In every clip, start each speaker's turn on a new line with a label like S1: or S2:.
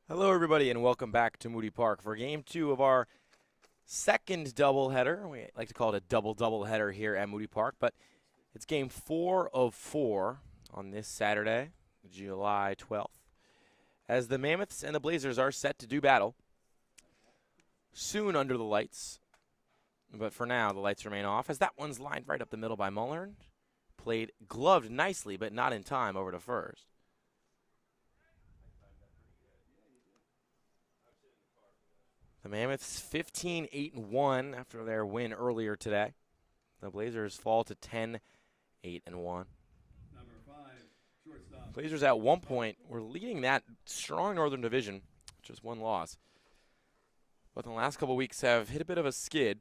S1: Hello, everybody, and welcome back to Moody Park for Game 2 of our second doubleheader. We like to call it a double-doubleheader here at Moody Park, but it's Game 4 of 4 on this Saturday, July 12th, as the Mammoths and the Blazers are set to do battle soon under the lights. But for now, the lights remain off, as that one's lined right up the middle by Mullern. Played gloved nicely, but not in time over to first. The Mammoths 15-8-1 after their win earlier today. The Blazers fall to 10-8-1. Blazers at one point were leading that strong Northern Division, just one loss. But in the last couple weeks have hit a bit of a skid.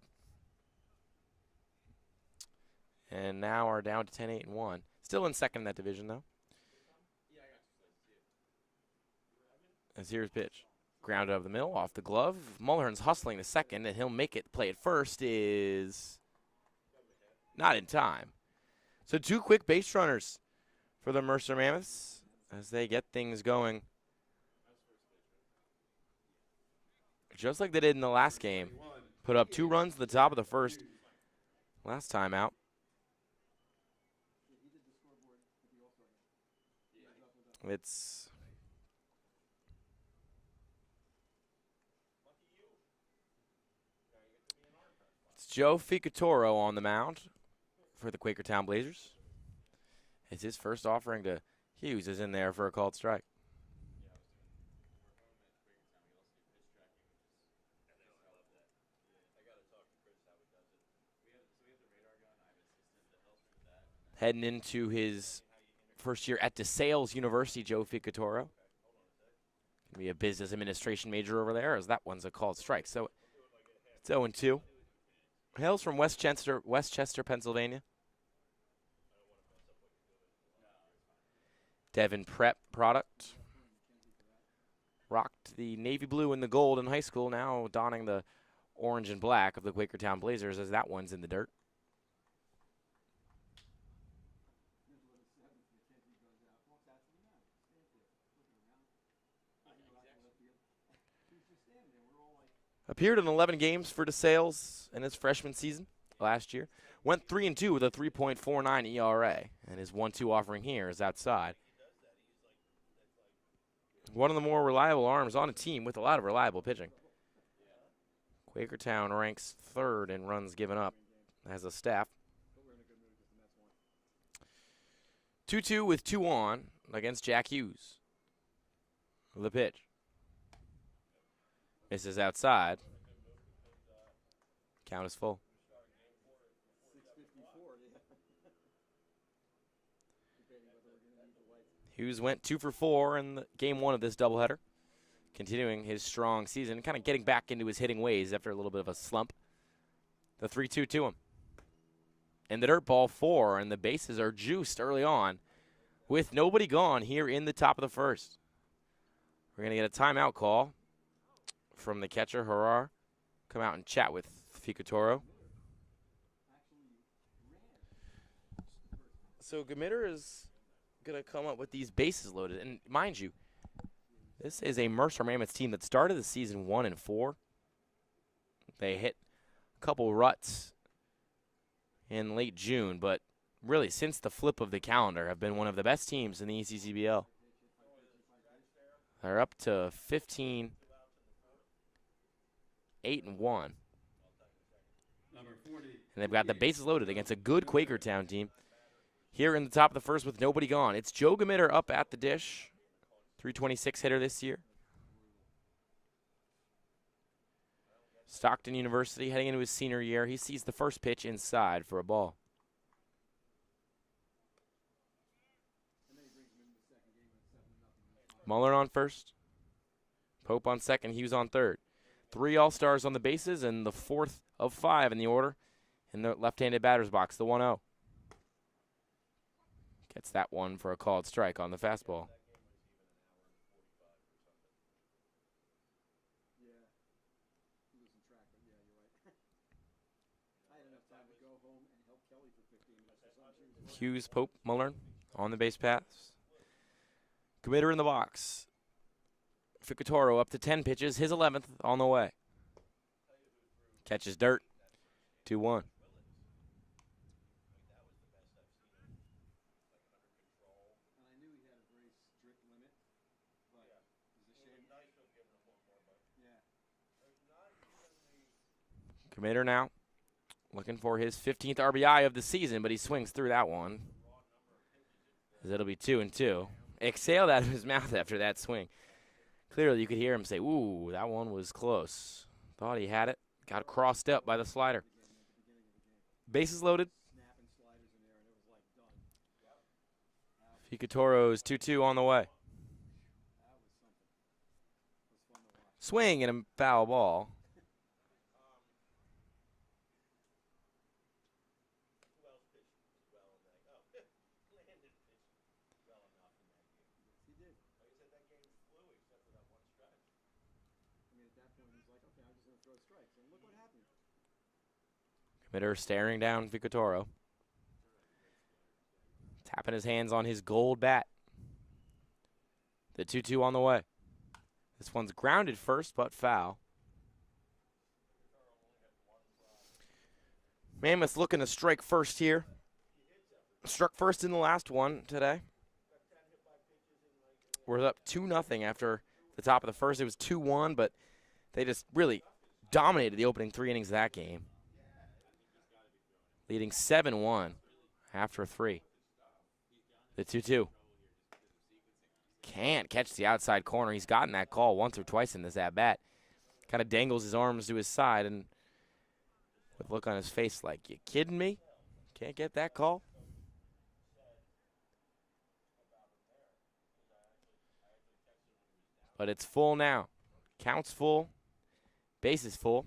S1: And now are down to 10-8-1. Still in second in that division, though. As here's pitch. Grounded up the middle, off the glove. Mullern's hustling to second, and he'll make it. Play at first is not in time. So two quick base runners for the Mercer Mammoths as they get things going. Just like they did in the last game. Put up 2 runs at the top of the first last time out. It's Joe Ficatoro on the mound for the Quakertown Blazers. It's his first offering to Hughes is in there for a called strike. Heading into his first year at DeSales University, Joe Ficatoro. Gonna be a business administration major over there, as that one's a called strike. So it's 0-2. Hails from Westchester, Pennsylvania. Devon Prep product. Rocked the navy blue and the gold in high school, now donning the orange and black of the Quakertown Blazers, as that one's in the dirt. Appeared in 11 games for DeSales in his freshman season last year. Went 3-2 with a 3.49 ERA, and his 1-2 offering here is outside. One of the more reliable arms on a team with a lot of reliable pitching. Quakertown ranks 3rd in runs given up as a staff. 2-2 with 2 on against Jack Hughes. The pitch. Misses outside. Count is full. Hughes went 2 for 4 in game 1 of this doubleheader, continuing his strong season, kind of getting back into his hitting ways after a little bit of a slump. The 3-2 to him. And the dirt ball 4, and the bases are juiced early on with nobody gone here in the top of the first. We're going to get a timeout call from the catcher, Harar. Come out and chat with Ficatoro. So Gamitter is going to come up with these bases loaded. And mind you, this is a Mercer Mammoths team that started the season 1-4. They hit a couple ruts in late June, but really since the flip of the calendar have been one of the best teams in the ECCBL. They're up to 15-8-1. And they've got the bases loaded against a good Quakertown team. Here in the top of the first with nobody gone. It's Joe Gamitter up at the dish. 326 hitter this year. Stockton University heading into his senior year. He sees the first pitch inside for a ball. Mullern on first. Pope on second. Hughes on third. 3 All-Stars on the bases and the 4th of 5 in the order in the left-handed batter's box, the 1-0. Gets that one for a called strike on the fastball. Hughes, Pope, Mullern on the base paths. Gamitter in the box Quakertown up to 10 pitches, his 11th on the way. Catches dirt, 2-1. Committer now looking for his 15th RBI of the season, but he swings through that one. As it'll be 2-2. Exhaled out of his mouth after that swing. Clearly you could hear him say, ooh, that one was close. Thought he had it. Got crossed up by the slider. Bases loaded. Quakertown's 2-2 on the way. Swing and a foul ball. Committer staring down Quakertown. Tapping his hands on his gold bat. The 2-2 on the way. This one's grounded first, but foul. Mammoths looking to strike first here. Struck first in the last one today. We're up 2-0 after the top of the first. It was 2-1, but they just really dominated the opening 3 innings of that game. Leading 7-1 after 3. The 2-2. Can't catch the outside corner. He's gotten that call once or twice in this at-bat. Kind of dangles his arms to his side and with a look on his face like, you kidding me? Can't get that call? But it's full now. Counts full. Bases full.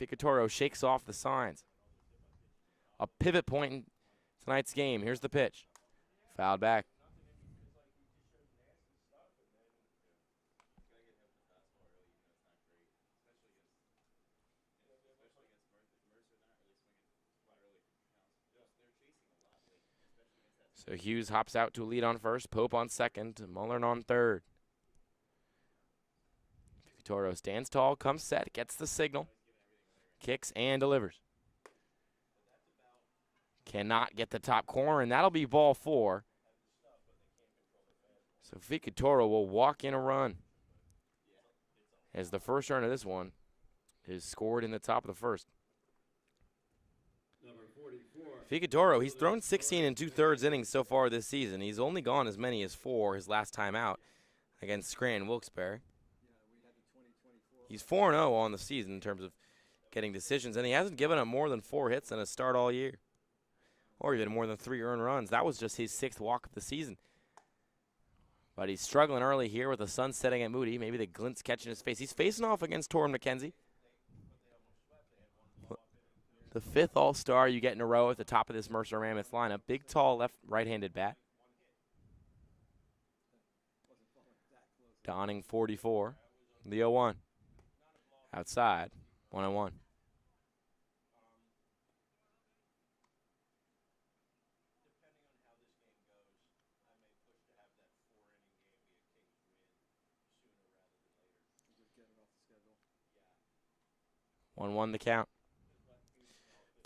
S1: Quakertown shakes off the signs. A pivot point in tonight's game. Here's the pitch. Fouled back. So Hughes hops out to a lead on first, Pope on second, Mullern on third. Quakertown stands tall, comes set, gets the signal, kicks and delivers. Cannot get the top corner, and that'll be ball 4. So Quakertown will walk in a run as the first run of this one is scored in the top of the first. Quakertown, he's thrown 16 2/3 innings so far this season. He's only gone as many as 4 his last time out against Scranton Wilkes-Barre. He's 4-0 on the season in terms of getting decisions, and he hasn't given up more than 4 hits in a start all year, or even more than 3 earned runs. That was just his 6th walk of the season. But he's struggling early here with the sun setting at Moody. Maybe the glint's catching his face. He's facing off against Torrin McKenzie. The 5th All-Star you get in a row at the top of this Mercer Mammoth lineup. Big, tall, right-handed bat. Donning 44. The 0-1. Outside. 1-1. The count.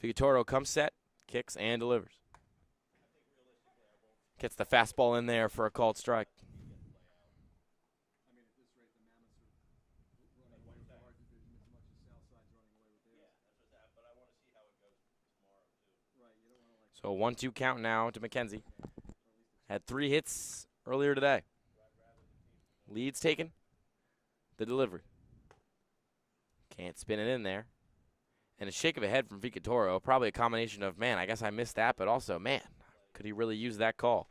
S1: Quakertown comes set, kicks and delivers. Gets the fastball in there for a called strike. So 1-2 count now to McKenzie. Had 3 hits earlier today. Leads taken. The delivery. Can't spin it in there. And a shake of a head from Quakertown. Probably a combination of, man, I guess I missed that, but also, man, could he really use that call?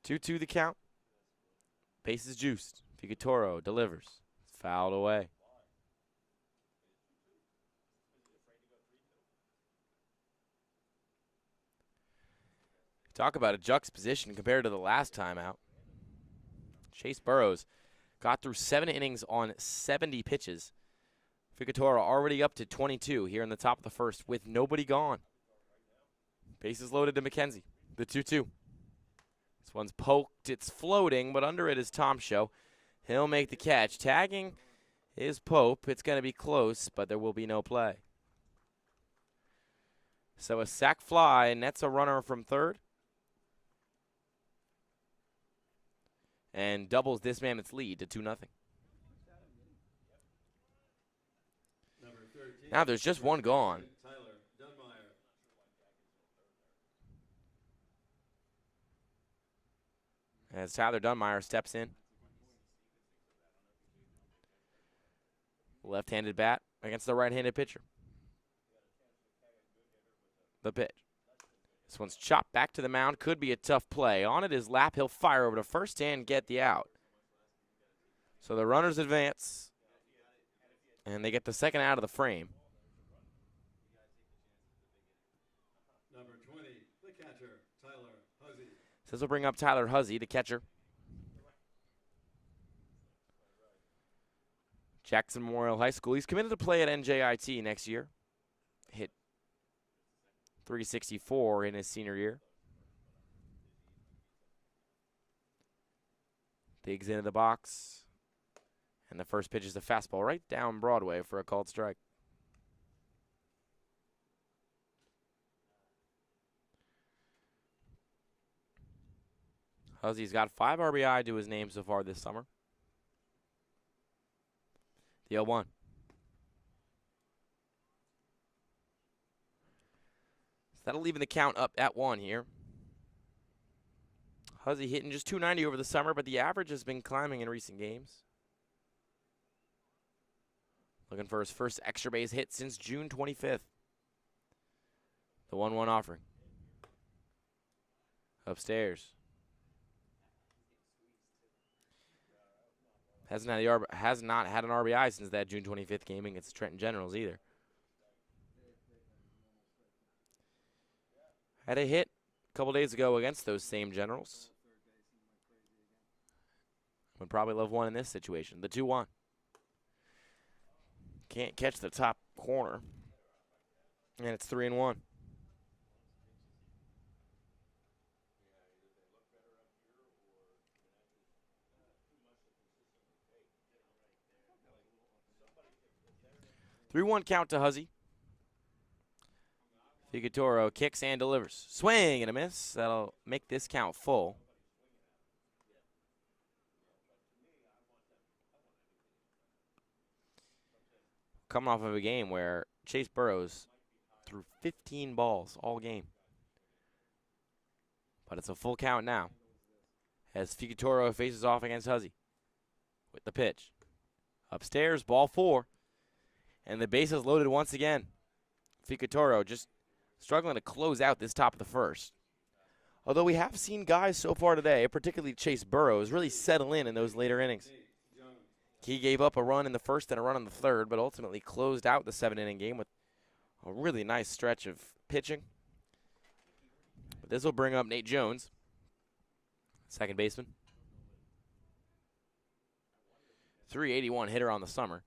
S1: Two the count. Bases juiced. Quakertown delivers. Fouled away. Talk about a juxtaposition compared to the last time out. Chase Burrows got through 7 innings on 70 pitches. Quakertown already up to 22 here in the top of the first with nobody gone. Bases loaded to McKenzie. The 2-2. This one's poked. It's floating, but under it is Tom Show. He'll make the catch. Tagging is Pope. It's going to be close, but there will be no play. So a sac fly nets a runner from third. And doubles this Mammoths lead to 2-0. Now there's just one gone. As Tyler Dunmeyer steps in. Left-handed bat against the right-handed pitcher. The pitch. This one's chopped back to the mound. Could be a tough play. On it is Lap. He'll fire over to first and get the out. So the runners advance. And they get the second out of the frame.
S2: Number 20, the catcher, Tyler Huzzy.
S1: So this will bring up Tyler Huzzy, the catcher. Jackson Memorial High School. He's committed to play at NJIT next year. Hit .364 in his senior year. Digs into the box. And the first pitch is a fastball right down Broadway for a called strike. Huzzy's got 5 RBI to his name so far this summer. The 0-1. So that'll leave the count up at 1 here. Huzzy hitting just .290 over the summer, but the average has been climbing in recent games. Looking for his first extra base hit since June 25th. The 1-1 offering. Upstairs. Has not had an RBI since that June 25th game against the Trenton Generals either. Had a hit a couple days ago against those same Generals. Would probably love one in this situation. The 2-1. Can't catch the top corner. And it's 3-1. Three-one count to Huzzy. Figueroa kicks and delivers. Swing and a miss. That'll make this count full. Coming off of a game where Chase Burrows threw 15 balls all game. But it's a full count now as Figueroa faces off against Huzzy with the pitch. Upstairs, ball 4. And the base is loaded once again. Figueroa just struggling to close out this top of the first. Although we have seen guys so far today, particularly Chase Burrows, really settle in those later innings. He gave up a run in the first and a run in the third, but ultimately closed out the 7-inning game with a really nice stretch of pitching. But this will bring up Nate Jones, second baseman. .381 hitter on the summer.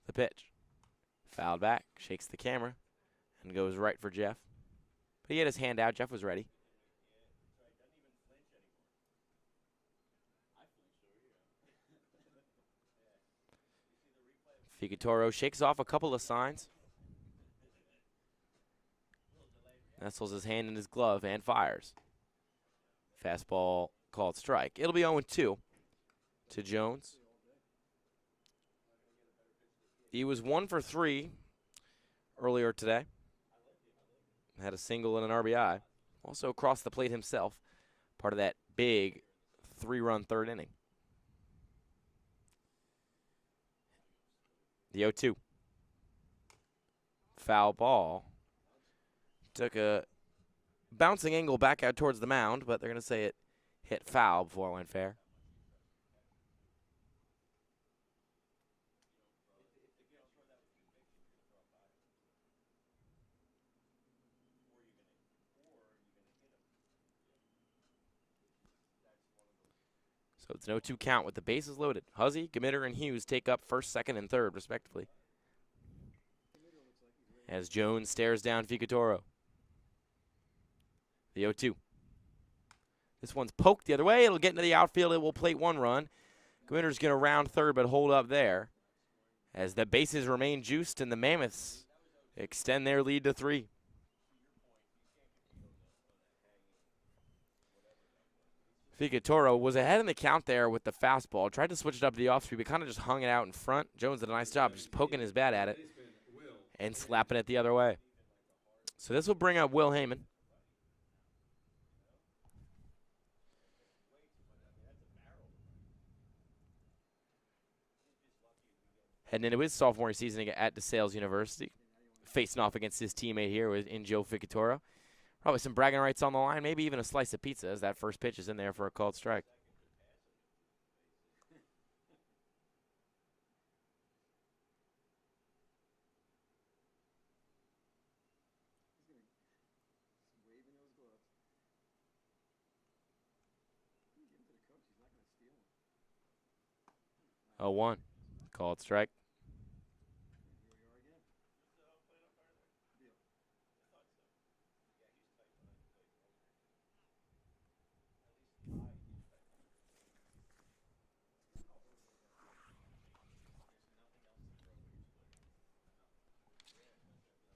S1: The pitch. Fouled back, shakes the camera, and goes right for Jeff. But he had his hand out. Jeff was ready. Figueroa shakes off a couple of signs. Nestles his hand in his glove and fires. Fastball called strike. It'll be 0-2 to Jones. He was 1 for 3 earlier today. Had a single and an RBI. Also crossed the plate himself. Part of that big 3-run third inning. The 0-2. Foul ball. Took a bouncing angle back out towards the mound, but they're going to say it hit foul before it went fair. So it's an 0-2 count with the bases loaded. Huzzy, Gmitter, and Hughes take up first, second, and third, respectively. as Jones stares down Ficatoro. The 0-2. This one's poked the other way. It'll get into the outfield. It will plate one run. Gwinner's going to round third, but hold up there as the bases remain juiced and the Mammoths extend their lead to 3. Ficatoro was ahead in the count there with the fastball. Tried to switch it up to the off speed, but kind of just hung it out in front. Jones did a nice job just poking his bat at it and slapping it the other way. So this will bring up Will Heyman. Heading into his sophomore season at DeSales University. Facing off against his teammate here in Joe Ficatoro. Probably some bragging rights on the line, maybe even a slice of pizza as that first pitch is in there for a called strike. Oh, 1. Called strike.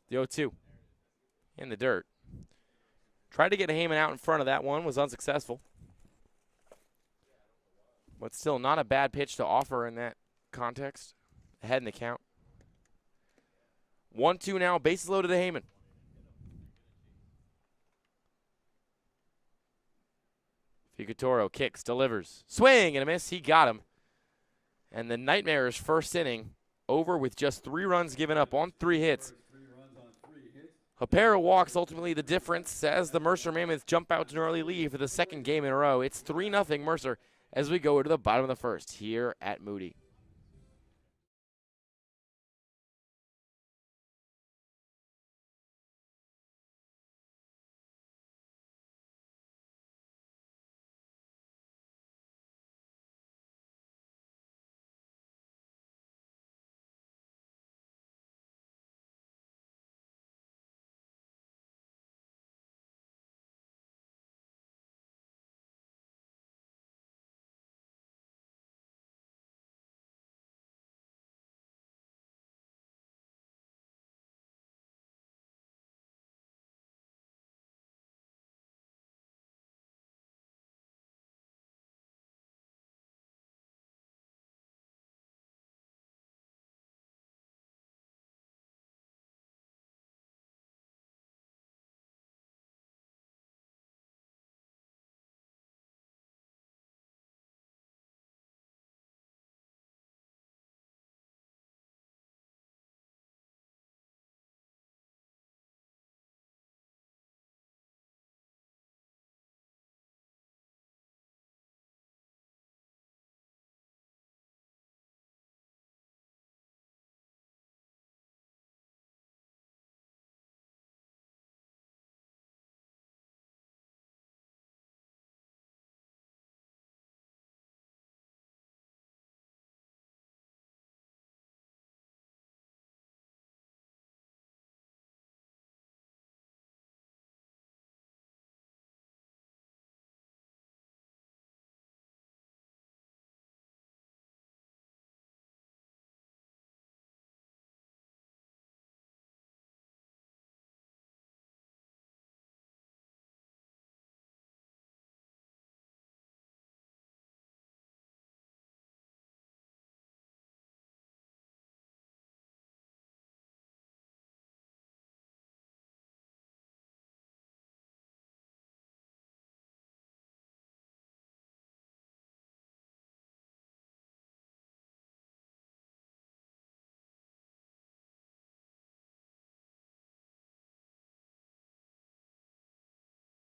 S1: The 0-2 in the dirt. Tried to get Heyman out in front of that one, was unsuccessful. But still not a bad pitch to offer in that context. Ahead in the count. 1-2 now, bases loaded to Heyman. Ficatoro kicks, delivers. Swing and a miss, he got him. And the Nightmares' first inning over with just 3 runs given up on 3 hits. A pair of walks ultimately the difference as the Mercer Mammoths jump out to an early lead for the second game in a row. It's 3-0 Mercer as we go to the bottom of the first here at Moody.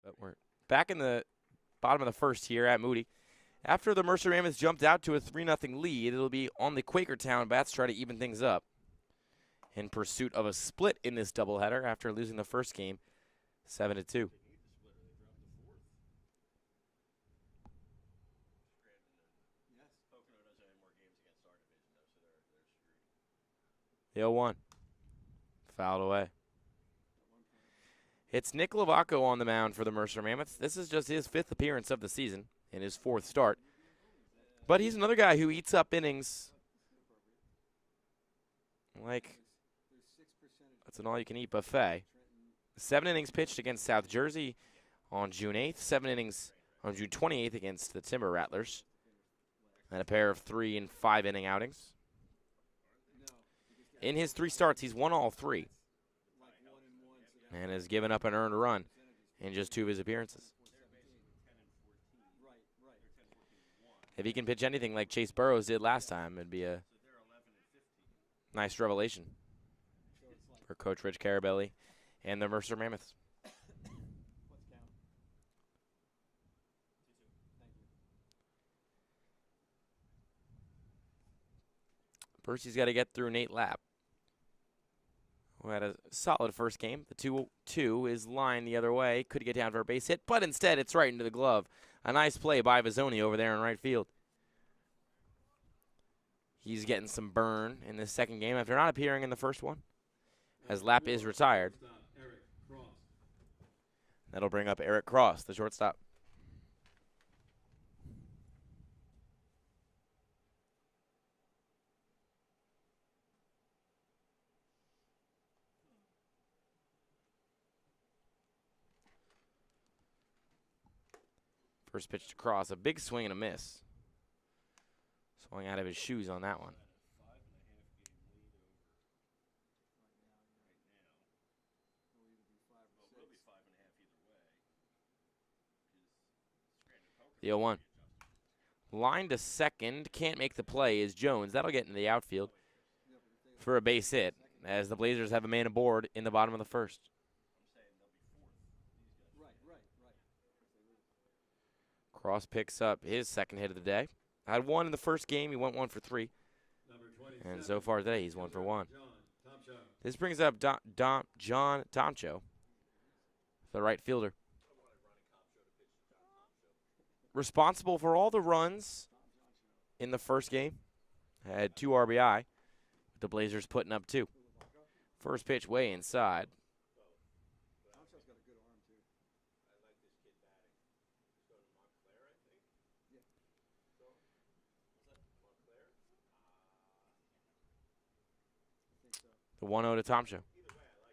S1: But we're back in the bottom of the first here at Moody. After the Mercer Mammoths jumped out to a 3-0 lead, it'll be on the Quakertown bats to try to even things up in pursuit of a split in this doubleheader after losing the first game 7-2. The 0-1. Fouled away. It's Nick Lovaco on the mound for the Mercer Mammoths. This is just his 5th appearance of the season and his 4th start. But he's another guy who eats up innings like that's an all-you-can-eat buffet. 7 innings pitched against South Jersey on June 8th, 7 innings on June 28th against the Timber Rattlers, and a pair of 3- and 5-inning outings. In his 3 starts, he's won all 3 and has given up an earned run in just 2 of his appearances. If he can pitch anything like Chase Burrows did last time, it'd be a nice revelation for Coach Rich Carabelli and the Mercer Mammoths. First, he's got to get through Nate Lapp, who had a solid first game. The 2-2 is lined the other way. Could get down for a base hit, but instead it's right into the glove. A nice play by Vizzoni over there in right field. He's getting some burn in this second game after not appearing in the first one, as Lapp is retired. That'll bring up Eric Cross, the shortstop. First pitch to Cross, a big swing and a miss. Swung out of his shoes on that one. The 0-1. Line to second, can't make the play is Jones. That'll get into the outfield for a base hit, as the Blazers have a man aboard in the bottom of the first. Cross picks up his second hit of the day. Had 1 in the first game. He went 1 for 3. And so far today, he's 1 for 1. This brings up John Tomcho, the right fielder. Responsible for all the runs in the first game. Had 2 RBI. With the Blazers putting up 2. First pitch way inside. The 1-0 to Tomcho.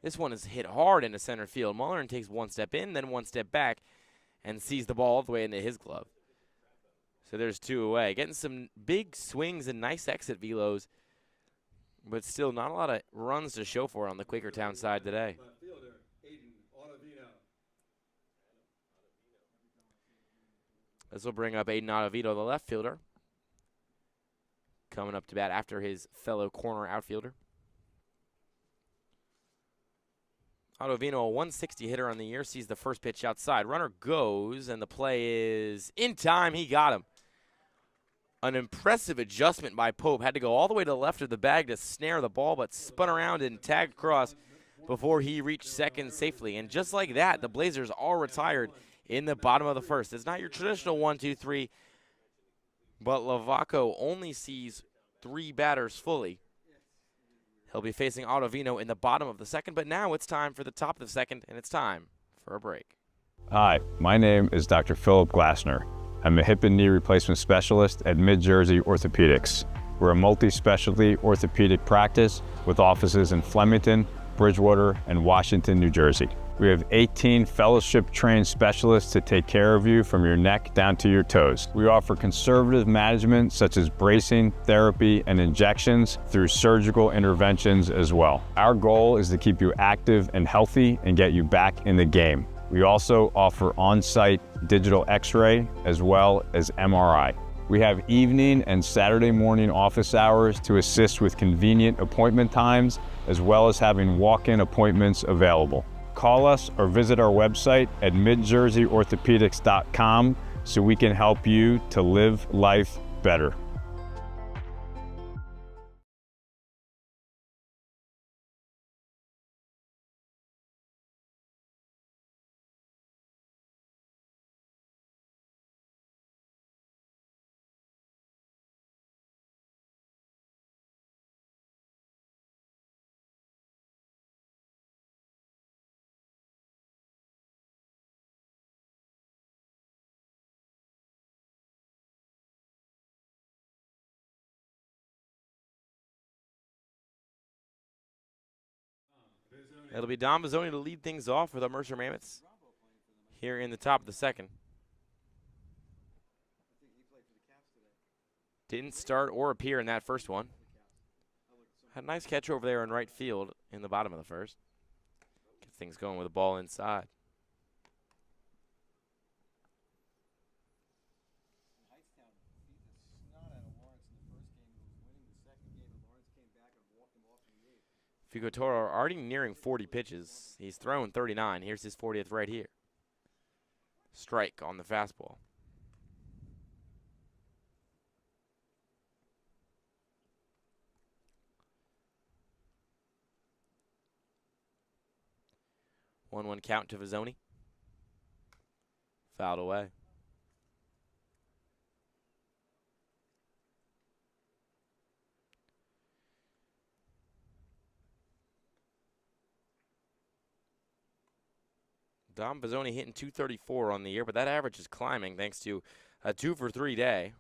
S1: This one is hit hard into center field. Mullern takes 1 step in, then 1 step back, and sees the ball all the way into his glove. So there's 2 away. Getting some big swings and nice exit velos, but still not a lot of runs to show for on the Quakertown side today. This will bring up Aiden Ottavino, the left fielder, coming up to bat after his fellow corner outfielder. Ottavino, a 160 hitter on the year, sees the first pitch outside. Runner goes, and the play is in time. He got him. An impressive adjustment by Pope. Had to go all the way to the left of the bag to snare the ball, but spun around and tagged across before he reached second safely. And just like that, the Blazers are retired in the bottom of the first. It's not your traditional 1-2-3, but Lovaco only sees 3 batters fully. He'll be facing Ottavino in the bottom of the second, but now it's time for the top of the second, and it's time for a break.
S3: Hi, my name is Dr. Philip Glassner. I'm a hip and knee replacement specialist at Mid-Jersey Orthopedics. We're a multi-specialty orthopedic practice with offices in Flemington, Bridgewater, and Washington, New Jersey. We have 18 fellowship-trained specialists to take care of you from your neck down to your toes. We offer conservative management such as bracing, therapy, and injections through surgical interventions as well. Our goal is to keep you active and healthy and get you back in the game. We also offer on-site digital x-ray as well as MRI. We have evening and Saturday morning office hours to assist with convenient appointment times, as well as having walk-in appointments available. Call us or visit our website at midjerseyorthopedics.com so we can help you to live life better.
S1: It'll be Dom Bizzoni to lead things off for the Mercer Mammoths here in the top of the second. Didn't start or appear in that first one. Had a nice catch over there in right field in the bottom of the first. Gets things going with the ball inside. Quakertown already nearing 40 pitches. He's thrown 39. Here's his 40th right here. Strike on the fastball. One count to Bizzoni. Fouled away. Dom Bizzoni hitting .234 on the year, but that average is climbing thanks to a 2-for-3 day,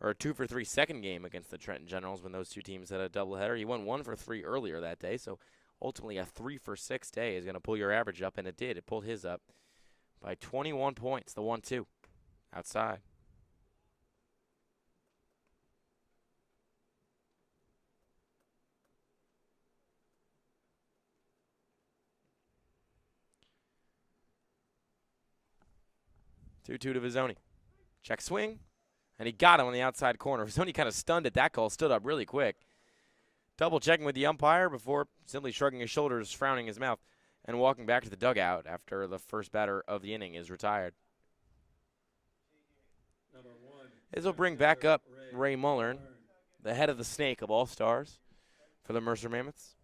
S1: or a 2-for-3 second game against the Trenton Generals when those two teams had a doubleheader. He went 1-for-3 earlier that day, so ultimately a 3-for-6 day is going to pull your average up, and it did. It pulled his up by 21 points, the 1-2 outside. Two to Bizzoni. Check swing. And he got him on the outside corner. Bizzoni kind of stunned at that call, stood up really quick. Double checking with the umpire before simply shrugging his shoulders, frowning his mouth, and walking back to the dugout after the first batter of the inning is retired. This will bring back up Ray Mullern, the head of the snake of all stars for the Mercer Mammoths.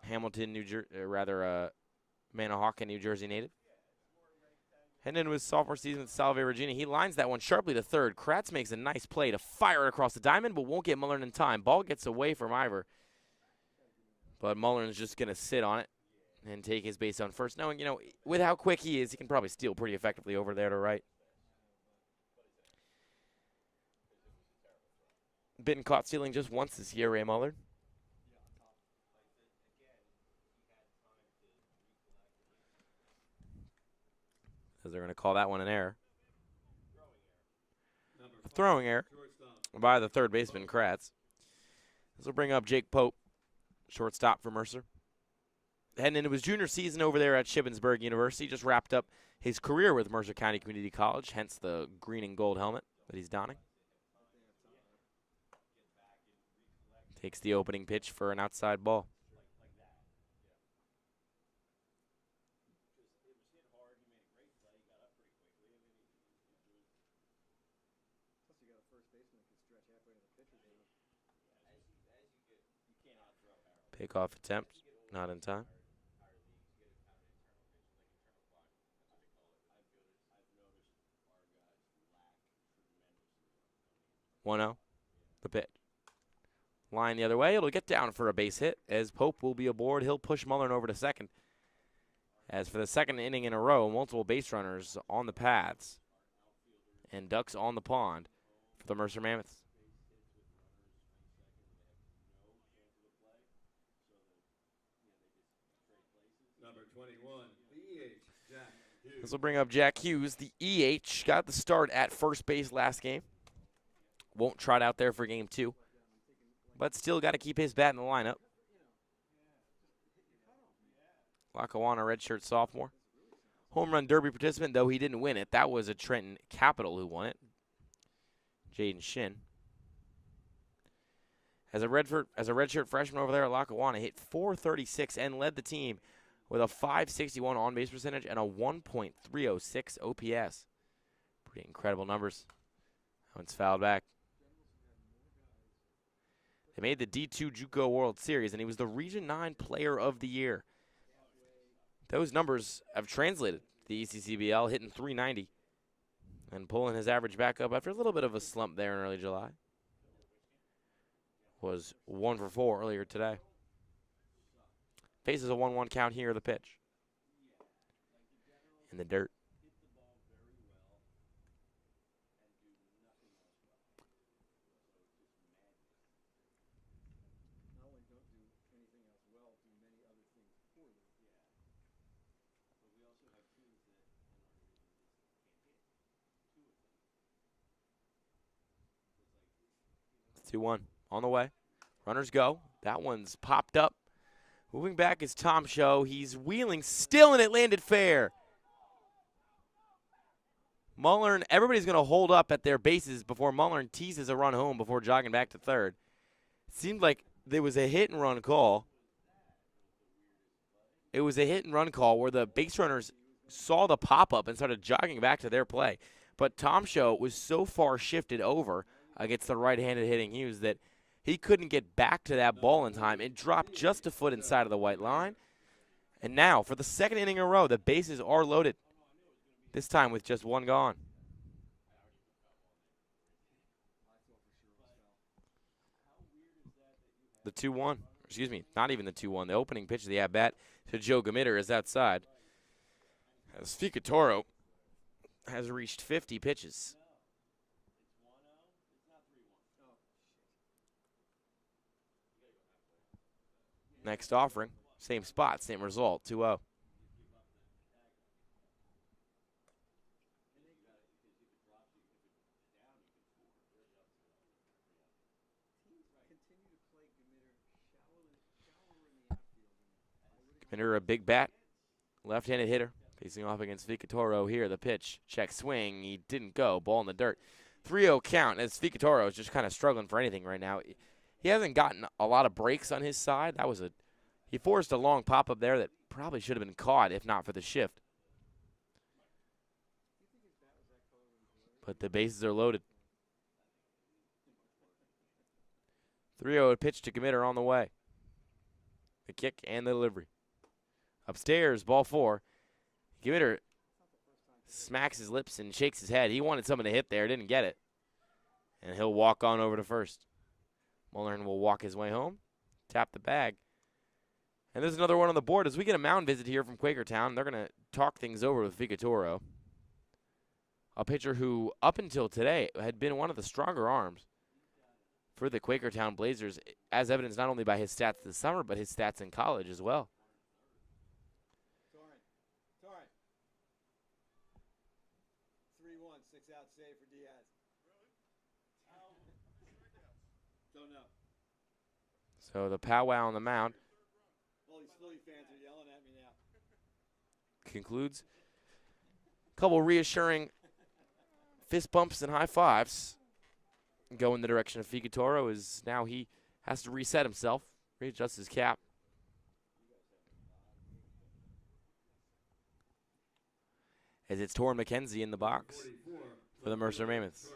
S1: Hamilton, Manahawkin, New Jersey native. Heading into his sophomore season with Salve, Virginia. He lines that one sharply to third. Kratz makes a nice play to fire it across the diamond, but won't get Mullern in time. Ball gets away from Ivor. But Mullern's just going to sit on it and take his base on first. Knowing, with how quick he is, he can probably steal pretty effectively over there to right. Been caught stealing just once this year, Ray Mullern. They're going to call that one an error. A throwing error by the third baseman, Kratz. This will bring up Jake Pope, shortstop for Mercer. Heading into his junior season over there at Shippensburg University. Just wrapped up his career with Mercer County Community College, hence the green and gold helmet that he's donning. Takes the opening pitch for an outside ball. Pickoff attempt, not in time. 1-0, the pitch. Line the other way, it'll get down for a base hit as Pope will be aboard. He'll push Mullern over to second. As for the second inning in a row, multiple base runners on the paths and ducks on the pond for the Mercer Mammoths.
S2: Number 21, the EH, Jack Hughes.
S1: This will bring up Jack Hughes. The EH got the start at first base last game. Won't trot out there for game 2, but still got to keep his bat in the lineup. Lackawanna redshirt sophomore. Home run derby participant, though he didn't win it. That was a Trenton Capital who won it. Jaden Shin. As a redshirt freshman over there at Lackawanna, hit .436 and led the team with a .561 on-base percentage and a 1.306 OPS. Pretty incredible numbers. That one's fouled back. They made the D2 JUCO World Series, and he was the Region 9 Player of the Year. Those numbers have translated to the ECCBL, hitting .390 and pulling his average back up after a little bit of a slump there in early July. Was 1 for 4 earlier today. Faces a 1-1 count here, the pitch. In the dirt. 2-1 on the way. Runners go. That one's popped up. Moving back is Tom Show. He's wheeling still, and it landed fair. Mullern, everybody's going to hold up at their bases before Mullern teases a run home before jogging back to third. It seemed like there was a hit-and-run call. It was a hit-and-run call where the base runners saw the pop-up and started jogging back to their play. But Tom Show was so far shifted over against the right-handed hitting Hughes that he couldn't get back to that ball in time. It dropped just a foot inside of the white line. And now, for the second inning in a row, the bases are loaded. This time with just one gone. The 2-1. Excuse me, not even the 2-1. The opening pitch of the at-bat to Joe Gamitter is outside. As Ficatoro has reached 50 pitches. Next offering, same spot, same result, 2-0. Gamitter, a big bat, left-handed hitter, facing off against Ficatoro here. The pitch, check swing, he didn't go, ball in the dirt. 3-0 count, as Ficatoro is just kind of struggling for anything right now. He hasn't gotten a lot of breaks on his side. He forced a long pop-up there that probably should have been caught if not for the shift. But the bases are loaded. 3-0 pitch to Gamitter on the way. The kick and the delivery. Upstairs, ball 4. Gamitter smacks his lips and shakes his head. He wanted someone to hit there, didn't get it. And he'll walk on over to first. Mullern will walk his way home, tap the bag. And there's another one on the board as we get a mound visit here from Quakertown. They're going to talk things over with Ficatoro, a pitcher who, up until today, had been one of the stronger arms for the Quakertown Blazers, as evidenced not only by his stats this summer, but his stats in college as well.
S2: 3-1, 6-out save for Diaz. Don't know.
S1: So the powwow on the mound
S2: All these Philly fans are yelling at me now.
S1: concludes. A couple reassuring fist bumps and high fives go in the direction of Ficatoro, as now he has to reset himself, readjust his cap. As it's Torrin McKenzie in the box for the Mercer Mammoths.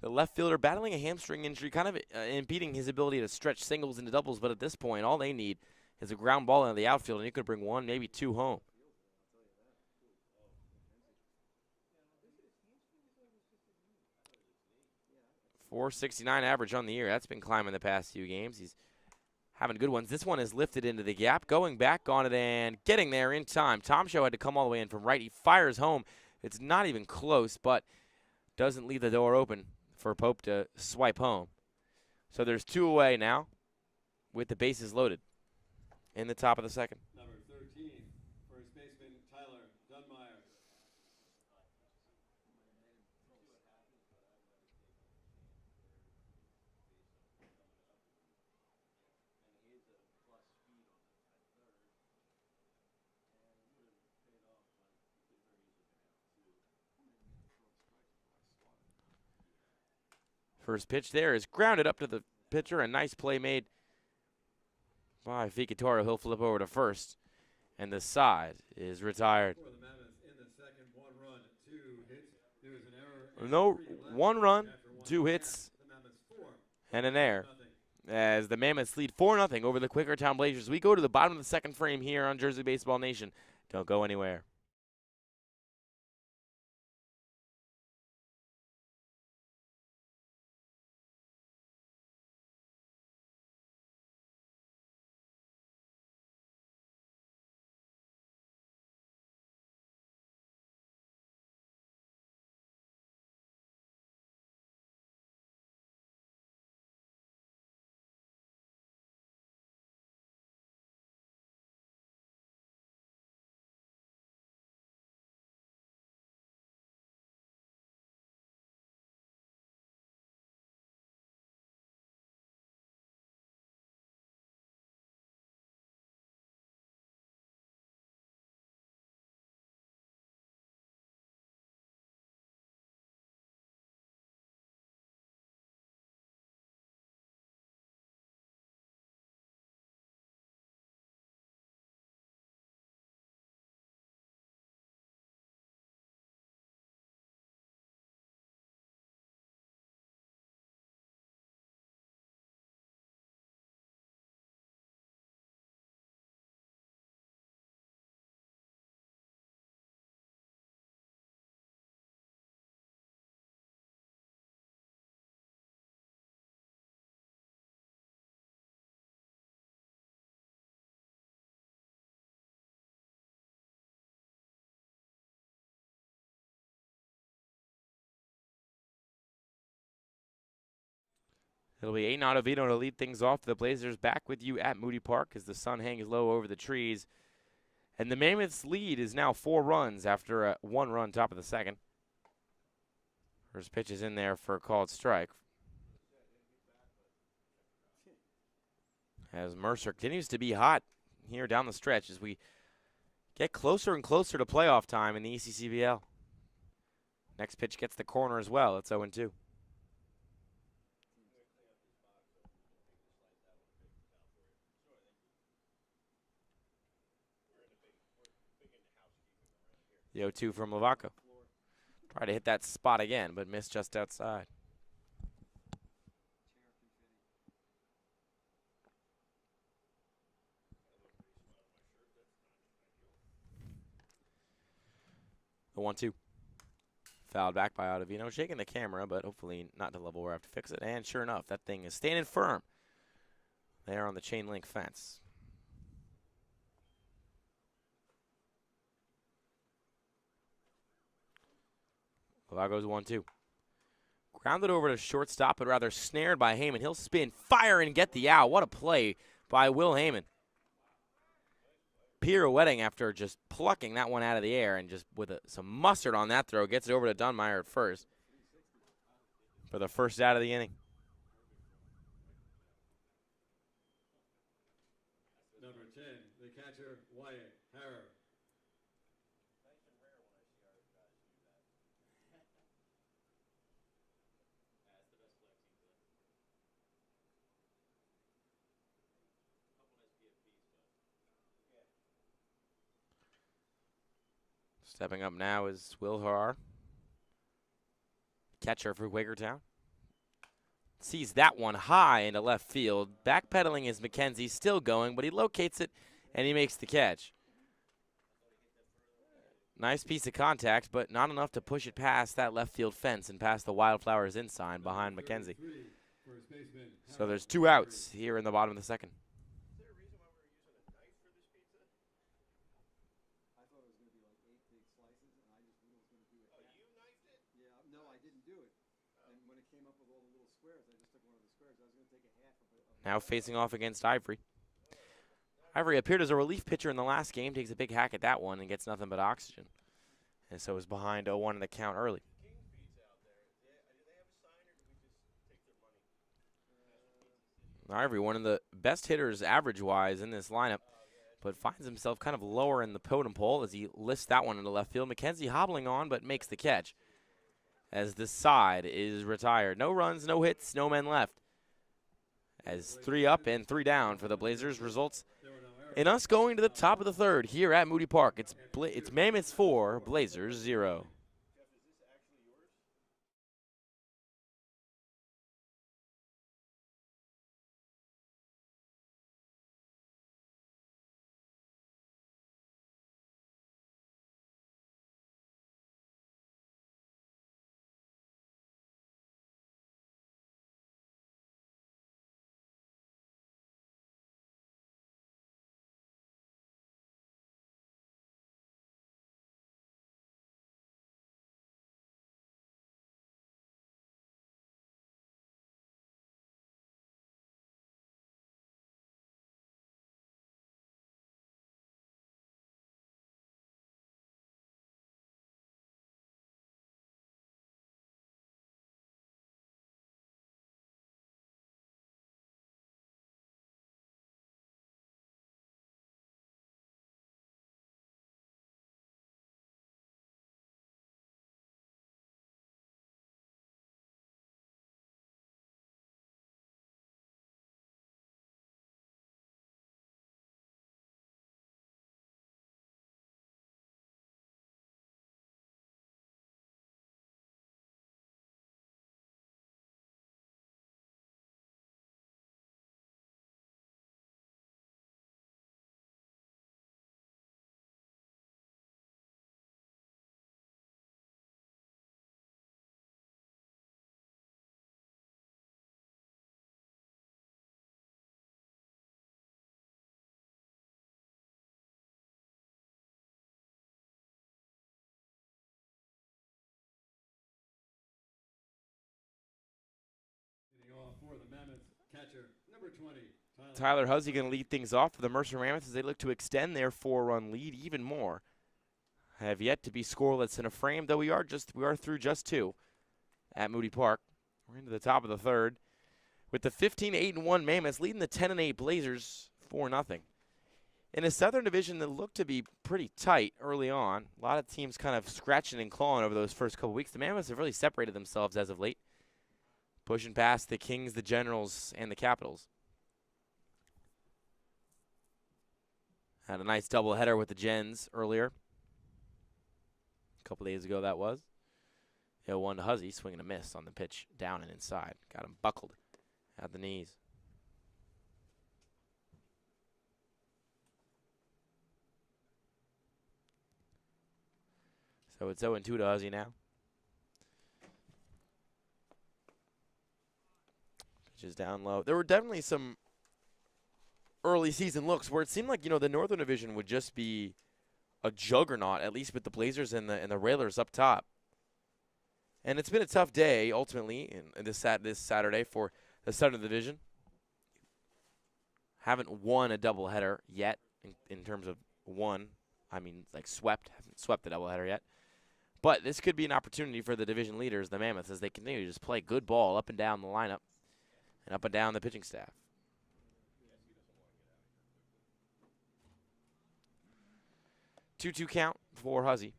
S1: The left fielder battling a hamstring injury, kind of impeding his ability to stretch singles into doubles, but at this point, all they need is a ground ball into the outfield, and he could bring one, maybe two home. .469 average on the year. That's been climbing the past few games. He's having good ones. This one is lifted into the gap, going back on it and getting there in time. Tom Show had to come all the way in from right. He fires home. It's not even close, but doesn't leave the door open for Pope to swipe home. So there's 2 away now with the bases loaded in the top of the second.
S2: Number 13, first baseman Tyler Dunmeyer.
S1: First pitch there is grounded up to the pitcher. A nice play made by Ficatoro. He'll flip over to first, and the side is retired.
S2: For the Mammoths in the second, 1 run, 2 hits. There was an error.
S1: No,
S2: 3
S1: 1 run,
S2: after 1
S1: 2
S2: half.
S1: hits,
S2: The Mammoths 4.
S1: and an error.
S2: Nothing.
S1: As the Mammoths lead 4-0 over the Quakertown Blazers. We go to the bottom of the second frame here on Jersey Baseball Nation. Don't go anywhere. It'll be Aiden Ottavino to lead things off. The Blazers back with you at Moody Park as the sun hangs low over the trees. And the Mammoths' lead is now 4 runs after a 1-run top of the second. First pitch is in there for a called strike. As Mercer continues to be hot here down the stretch as we get closer and closer to playoff time in the ECCBL. Next pitch gets the corner as well. It's 0-2. The 0-2 from Lavaco. Try to hit that spot again, but missed just outside. The 1-2. Fouled back by Ottavino. Shaking the camera, but hopefully not to the level where I have to fix it. And sure enough, that thing is standing firm there on the chain link fence. Lavaco's 1-2. Grounded over to shortstop, but rather snared by Heyman. He'll spin, fire, and get the out. What a play by Will Heyman. Pirouetting after just plucking that one out of the air, and just with some mustard on that throw, gets it over to Dunmeyer at first for the first out of the inning.
S2: Number 10, the catcher, Wyatt Harrer.
S1: Stepping up now is Will Harrer, catcher for Quakertown. Sees that one high into left field. Backpedaling is McKenzie, still going, but he locates it and he makes the catch. Nice piece of contact, but not enough to push it past that left field fence and past the Wildflowers in sign behind McKenzie. So there's 2 outs here in the bottom of the second. Now facing off against Ivory. Ivory appeared as a relief pitcher in the last game, takes a big hack at that one and gets nothing but oxygen. And so is behind 0-1 in the count early. Ivory, one of the best hitters average-wise in this lineup, but finds himself kind of lower in the totem pole as he lifts that one into left field. McKenzie hobbling on, but makes the catch as this side is retired. No runs, no hits, no men left. As 3 up and 3 down for the Blazers, results in us going to the top of the third here at Moody Park. It's Mammoths 4, Blazers 0.
S2: Catcher, number 20,
S1: Tyler Huzzy going to lead things off for the Mercer Mammoths as they look to extend their 4-run lead even more. Have yet to be scoreless in a frame, though we are through just 2 at Moody Park. We're into the top of the 3rd with the 15-8-1 Mammoths leading the 10-8 Blazers 4-0. In a Southern Division that looked to be pretty tight early on, a lot of teams kind of scratching and clawing over those first couple weeks. The Mammoths have really separated themselves as of late, pushing past the Kings, the Generals, and the Capitals. Had a nice doubleheader with the Gens earlier. A couple days ago that was. 0-1 to Huzzy, swinging a miss on the pitch, down and inside. Got him buckled at the knees. So it's 0-2 to Huzzy now. Pitch is down low. There were definitely some early season looks where it seemed like, the Northern Division would just be a juggernaut, at least with the Blazers and the Railers up top. And it's been a tough day, ultimately, in this Saturday for the Southern Division. Haven't won a doubleheader yet in terms of swept. Haven't swept the doubleheader yet. But this could be an opportunity for the division leaders, the Mammoths, as they continue to just play good ball up and down the lineup and up and down the pitching staff. 2-2 count for Huzzy.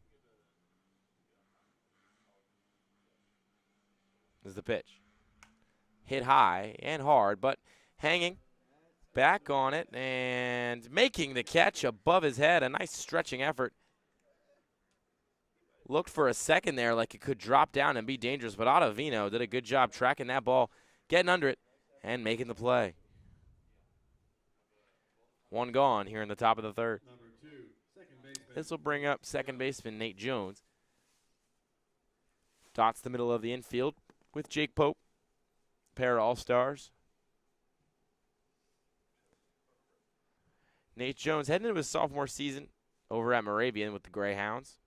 S1: This is the pitch. Hit high and hard, but hanging back on it and making the catch above his head. A nice stretching effort. Looked for a second there like it could drop down and be dangerous, but Ottavino did a good job tracking that ball, getting under it, and making the play. 1 gone here in the top of the 3rd. This will bring up second baseman Nate Jones. Dots the middle of the infield with Jake Pope, pair of all-stars. Nate Jones heading into his sophomore season over at Moravian with the Greyhounds.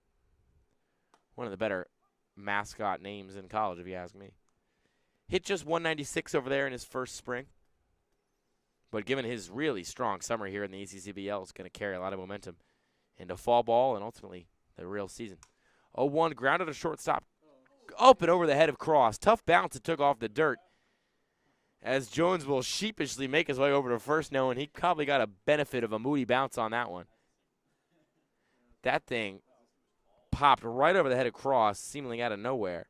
S1: One of the better mascot names in college, if you ask me. Hit just 196 over there in his first spring. But given his really strong summer here in the ECCBL, it's going to carry a lot of momentum into fall ball and ultimately the real season. 0-1, grounded to shortstop. Up and over the head of Cross. Tough bounce it took off the dirt. As Jones will sheepishly make his way over to first, knowing he probably got a benefit of a Moody bounce on that one. That thing popped right over the head of Cross, seemingly out of nowhere.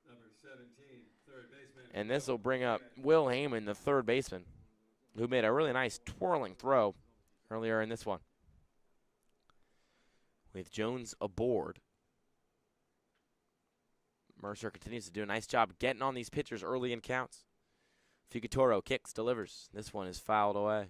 S2: Number 17, third baseman.
S1: And this will bring up Will Heyman, the third baseman, who made a really nice twirling throw earlier in this one. With Jones aboard, Mercer continues to do a nice job getting on these pitchers early in counts. Figueroa kicks, delivers. This one is fouled away.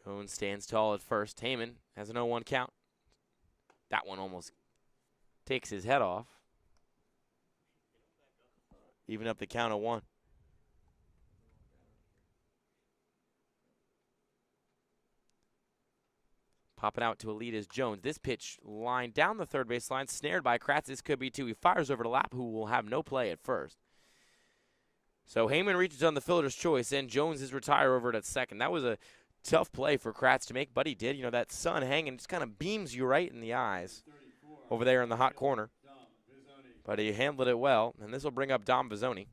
S1: Jones stands tall at first. Heyman has an 0-1 count. That one almost takes his head off. Even up the count of 1. Popping out to a lead is Jones. This pitch lined down the third baseline, snared by Kratz. This could be 2. He fires over to Lapp, who will have no play at first. So Heyman reaches on the fielder's choice, and Jones is retired over at second. That was a tough play for Kratz to make, but he did. That sun hanging just kind of beams you right in the eyes over there in the hot corner. But he handled it well, and this will bring up Dom Vizzoni.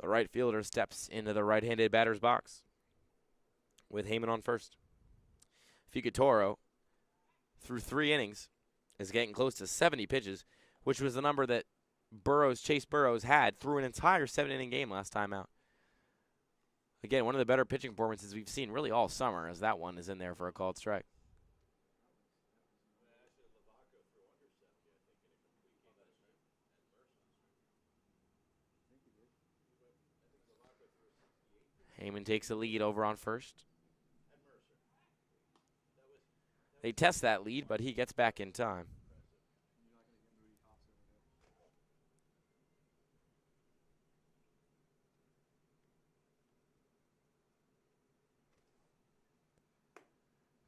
S1: The right fielder steps into the right-handed batter's box with Heyman on first. Figueroa, through 3 innings, is getting close to 70 pitches, which was the number that Chase Burrows had through an entire 7-inning game last time out. Again, one of the better pitching performances we've seen really all summer, as that one is in there for a called strike. Heyman takes the lead over on first. They test that lead, but he gets back in time.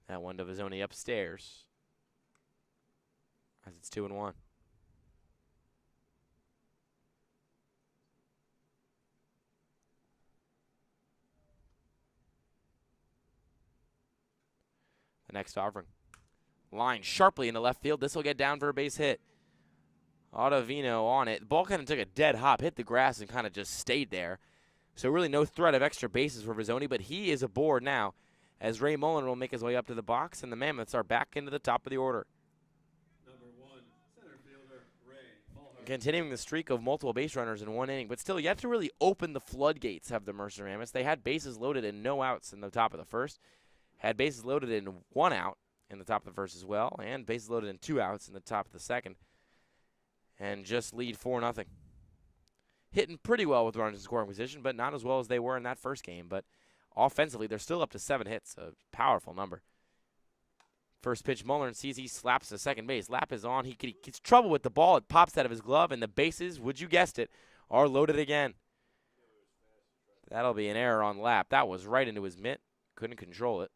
S1: That one to Vizzoni upstairs. As it's 2-1. The next offering. Line sharply into left field. This will get down for a base hit. Ottavino on it. The ball kind of took a dead hop, hit the grass, and kind of just stayed there. So really no threat of extra bases for Vizzoni, but he is aboard now as Ray Mullen will make his way up to the box, and the Mammoths are back into the top of the order.
S2: Number 1, center fielder, Ray Mullen.
S1: Continuing the streak of multiple base runners in one inning, but still yet to really open the floodgates of the Mercer Mammoths. They had bases loaded and no outs in the top of the first. Had bases loaded in 1 out in the top of the first as well, and bases loaded in 2 outs in the top of the second. And just lead 4-0. Hitting pretty well with runners in scoring position, but not as well as they were in that first game. But offensively, they're still up to 7 hits, a powerful number. First pitch, Muller sees he slaps to second base. Lap is on. He gets trouble with the ball. It pops out of his glove, and the bases, would you guessed it, are loaded again. That'll be an error on Lap. That was right into his mitt. Couldn't control it.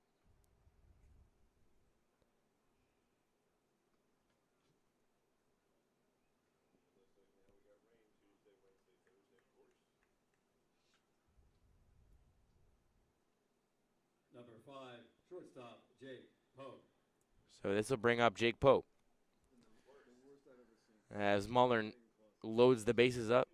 S2: Number 5, shortstop, Jake Pope.
S1: So this will bring up Jake Pope. As Muller loads the bases up.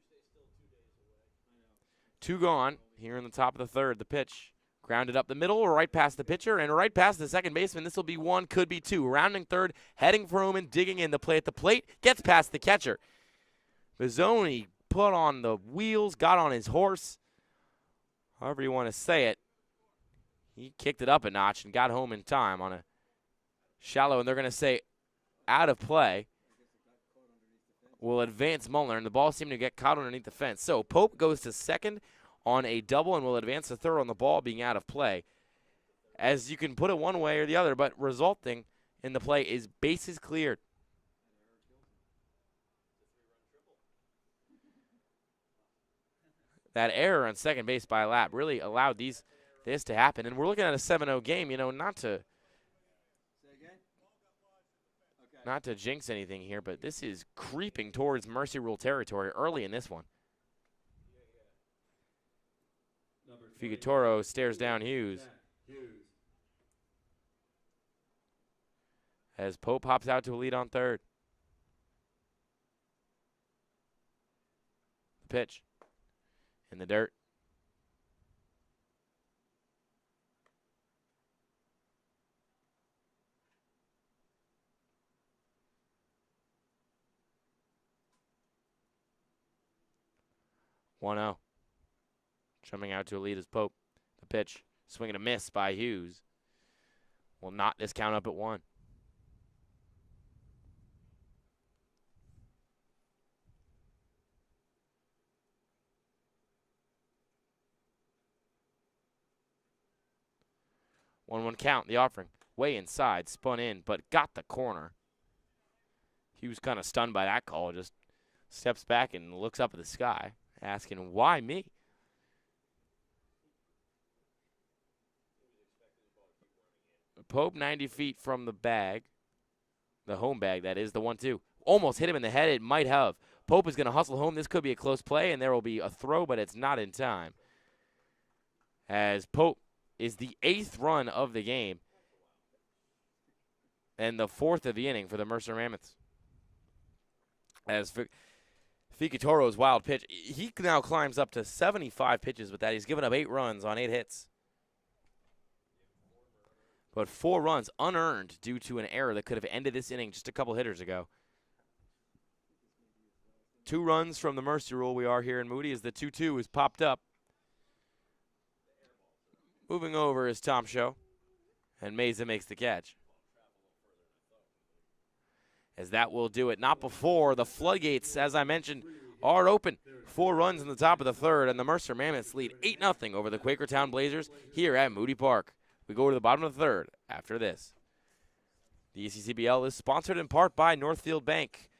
S1: 2 gone here in the top of the third. The pitch grounded up the middle, right past the pitcher, and right past the second baseman. This will be 1, could be 2. Rounding third, heading for home and digging in the play at the plate. Gets past the catcher. Vizzoni put on the wheels, got on his horse. However you want to say it. He kicked it up a notch and got home in time on a shallow, and they're going to say out of play. Will advance Muller, and the ball seemed to get caught underneath the fence. So Pope goes to second on a double and will advance to third on the ball being out of play. As you can put it one way or the other, but resulting in the play is bases cleared. That error on second base by Lap really allowed this to happen. And we're looking at a 7-0 game, you know, not to jinx anything here, but this is creeping towards Mercy Rule territory early in this one. Quakertown stares down Hughes. As Pope hops out to a lead on third. The pitch. In the dirt. One-0. Jumping out to a lead is Pope. The pitch. Swing and a miss by Hughes. Will knot this count up at 1. One count, the offering. Way inside, spun in, but got the corner. Hughes kind of stunned by that call, just steps back and looks up at the sky, asking, why me? Pope 90 feet from the bag. The home bag, that is, the 1-2. Almost hit him in the head. It might have. Pope is going to hustle home. This could be a close play, and there will be a throw, but it's not in time. As Pope is the 8th run of the game and the 4th of the inning for the Mercer Mammoths. As Quakertown's wild pitch, he now climbs up to 75 pitches with that. He's given up 8 runs on 8 hits. But 4 runs unearned due to an error that could have ended this inning just a couple hitters ago. 2 runs from the Mercy Rule we are here in Moody as the 2-2 is popped up. Moving over is Tom Show, and Meza makes the catch. As that will do it. Not before the floodgates, as I mentioned, are open. 4 runs in the top of the third, and the Mercer Mammoths lead 8-0 over the Quakertown Blazers here at Moody Park. We go to the bottom of the third after this. The ECCBL is sponsored in part by Northfield Bank,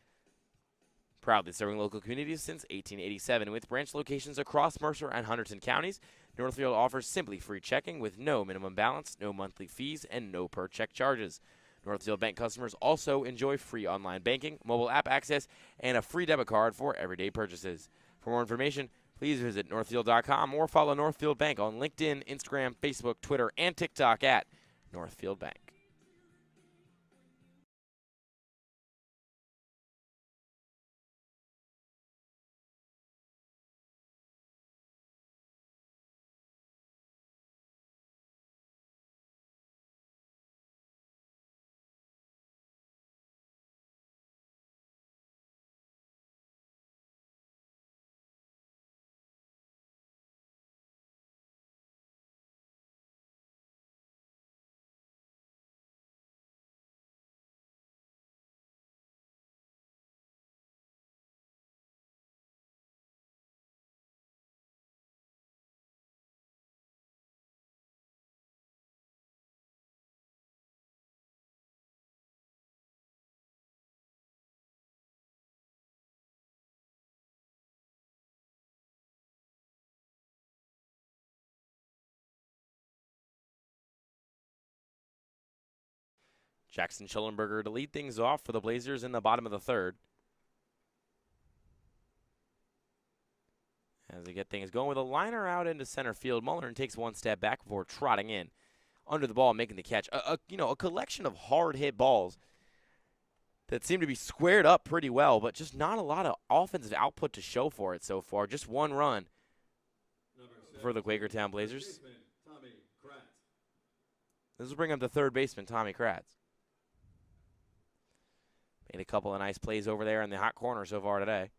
S1: proudly serving local communities since 1887. With branch locations across Mercer and Hunterdon counties, Northfield offers simply free checking with no minimum balance, no monthly fees, and no per-check charges. Northfield Bank customers also enjoy free online banking, mobile app access, and a free debit card for everyday purchases. For more information, please visit northfield.com or follow Northfield Bank on LinkedIn, Instagram, Facebook, Twitter, and TikTok at Northfield Bank. Jackson Schellenberger to lead things off for the Blazers in the bottom of the third. As they get things going with a liner out into center field, Mullern takes one step back before trotting in. Under the ball, making the catch. A collection of hard hit balls that seem to be squared up pretty well, but just not a lot of offensive output to show for it so far. Just one run for the Quakertown Blazers. This will bring up the third baseman, Tommy Kratz. Made a couple of nice plays over there in the hot corner so far today.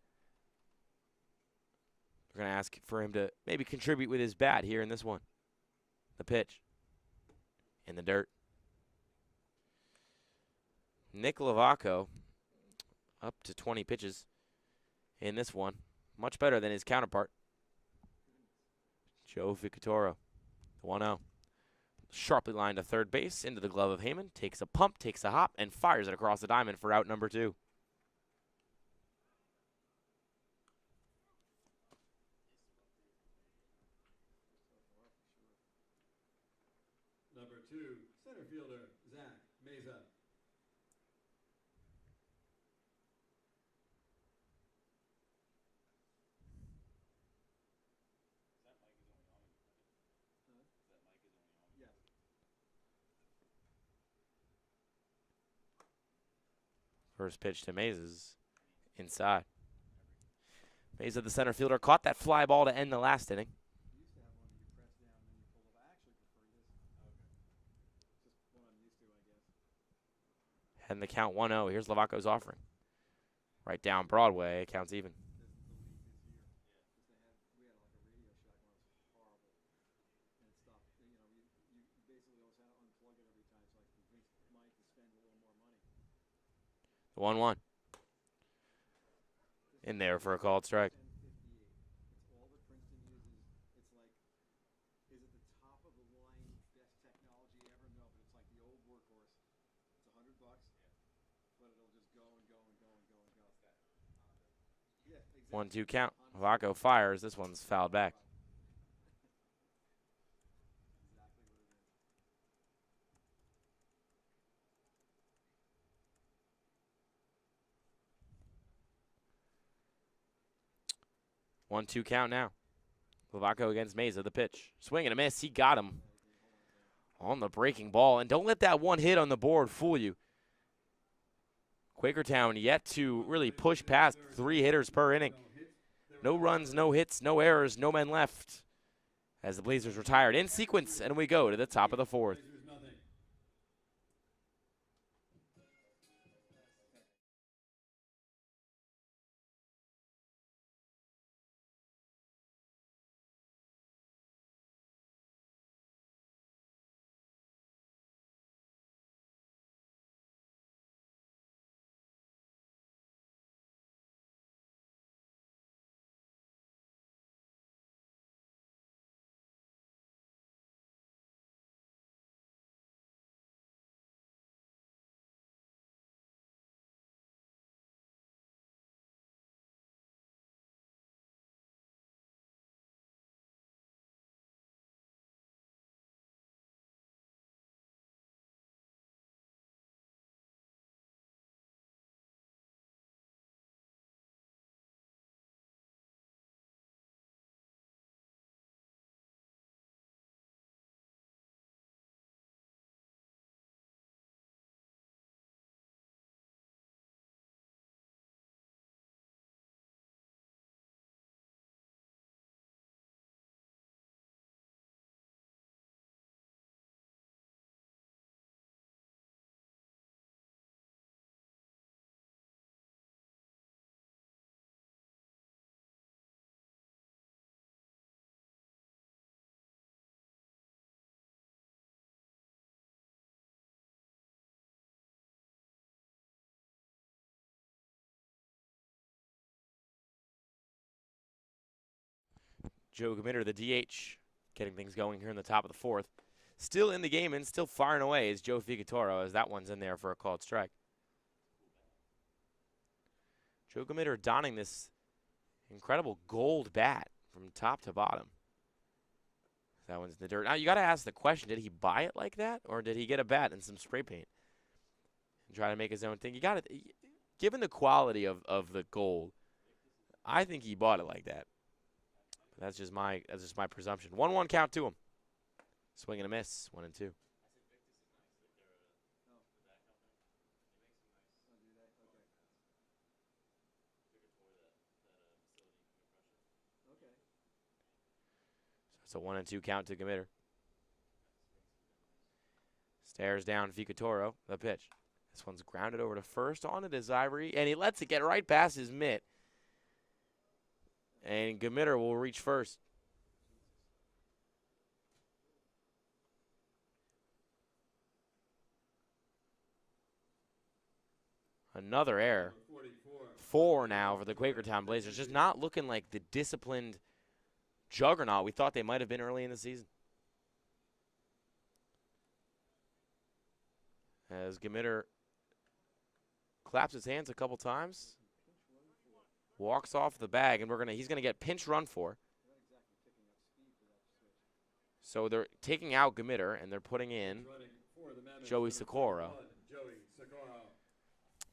S1: We're going to ask for him to maybe contribute with his bat here in this one. The pitch. In the dirt. Nick Lavaco up to 20 pitches in this one. Much better than his counterpart, Joe Vicatoro. 1-0. Sharply lined to third base, into the glove of Heyman. Takes a pump, takes a hop, and fires it across the diamond for out number 2.
S2: Number 2, center fielder, Zach Meza.
S1: First pitch to Mays inside. Mays, the center fielder, caught that fly ball to end the last inning. And the count 1-0. Here's Lavaco's offering. Right down Broadway, counts even. The 1-1. In there for a called strike. Yeah, 1-2 count. Lavaco fires. This one's fouled back. One-two count now. Lavaco against Meza, the pitch. Swing and a miss. He got him on the breaking ball. And don't let that one hit on the board fool you. Quakertown yet to really push past 3 hitters per inning. No runs, no hits, no errors, no men left as the Blazers retired in sequence, and we go to the top of the 4th. Joe Gmitter, the DH, getting things going here in the top of the fourth. Still in the game and still firing away is Joe Ficatoro, as that one's in there for a called strike. Joe Gmitter donning this incredible gold bat from top to bottom. That one's in the dirt. Now, you got to ask the question, did he buy it like that, or did he get a bat and some spray paint and try to make his own thing? You got to, given the quality of the gold, I think he bought it like that. That's just my presumption. 1-1 count to him. Swing and a miss. 1-2. So it's a 1-2 count to Gmitter. Stares down Ficatoro. The pitch. This one's grounded over to first. On it is Ivory, and he lets it get right past his mitt. And Gmitter will reach first. Another error. 4 now for the Quakertown Blazers. Just not looking like the disciplined juggernaut we thought they might have been early in the season. As Gmitter claps his hands a couple times, walks off the bag, and he's gonna get pinch run for. So they're taking out Gmitter and they're putting in Joey Socorro.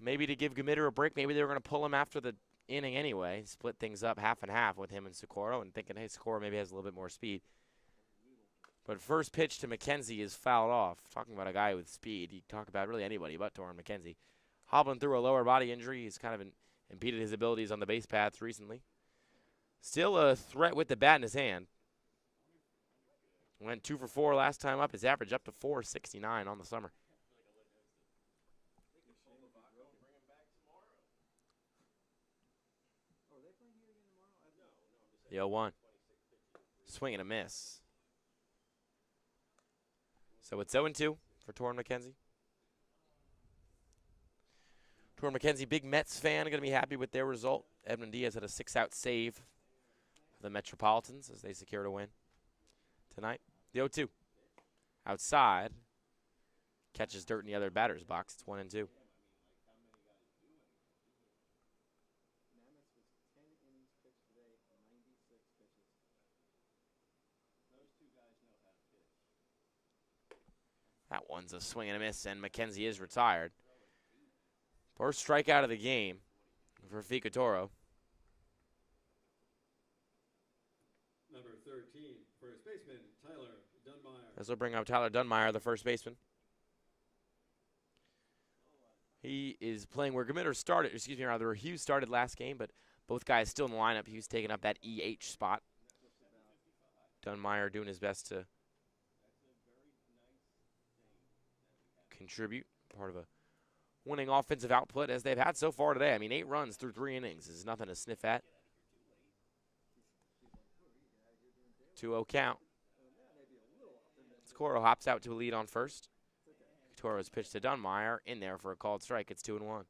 S1: Maybe to give Gmitter a break. Maybe they were going to pull him after the inning anyway. Split things up half and half with him and Socorro, and thinking, hey, Socorro maybe has a little bit more speed. But first pitch to McKenzie is fouled off. Talking about a guy with speed. You talk about really anybody but Torin McKenzie. Hobbling through a lower body injury. He's kind of impeded his abilities on the base paths recently. Still a threat with the bat in his hand. Went 2 for 4 last time up. His average up to 469 on the summer. The 0-1. Swing and a miss. So it's 0-2 for Torin McKenzie. Torin McKenzie, big Mets fan, going to be happy with their result. Edwin Diaz had a 6-out save for the Metropolitans as they secured a win tonight. The 0-2. Outside. Catches dirt in the other batter's box. It's 1-2. That one's a swing and a miss, and McKenzie is retired. First strikeout of the game for Ficatoro.
S2: Number 13, first baseman, Tyler Dunmeyer.
S1: This will bring up Tyler Dunmeyer, the first baseman. He is playing where Gmitter started, rather Hughes started last game, but both guys still in the lineup. Hughes taking up that EH spot. Dunmeyer doing his best to contribute, part of a winning offensive output as they've had so far today. I mean, 8 runs through 3 innings is nothing to sniff at. 2-0 count. Socorro hops out to a lead on first. Toro's pitch to Dunmeyer in there for a called strike. It's 2-1.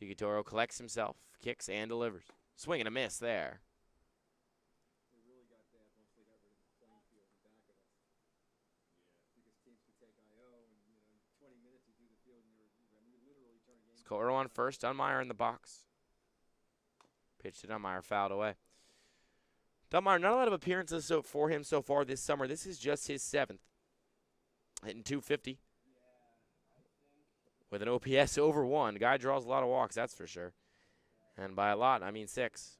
S1: Ficatoro collects himself, kicks and delivers. Swing and a miss there. Socorro on first, Dunmeyer in the box. Pitch to Dunmeyer, fouled away. Dunmeyer, not a lot of appearances for him so far this summer. This is just his 7th. Hitting .250. With an OPS over 1. Guy draws a lot of walks, that's for sure. And by a lot, I mean 6.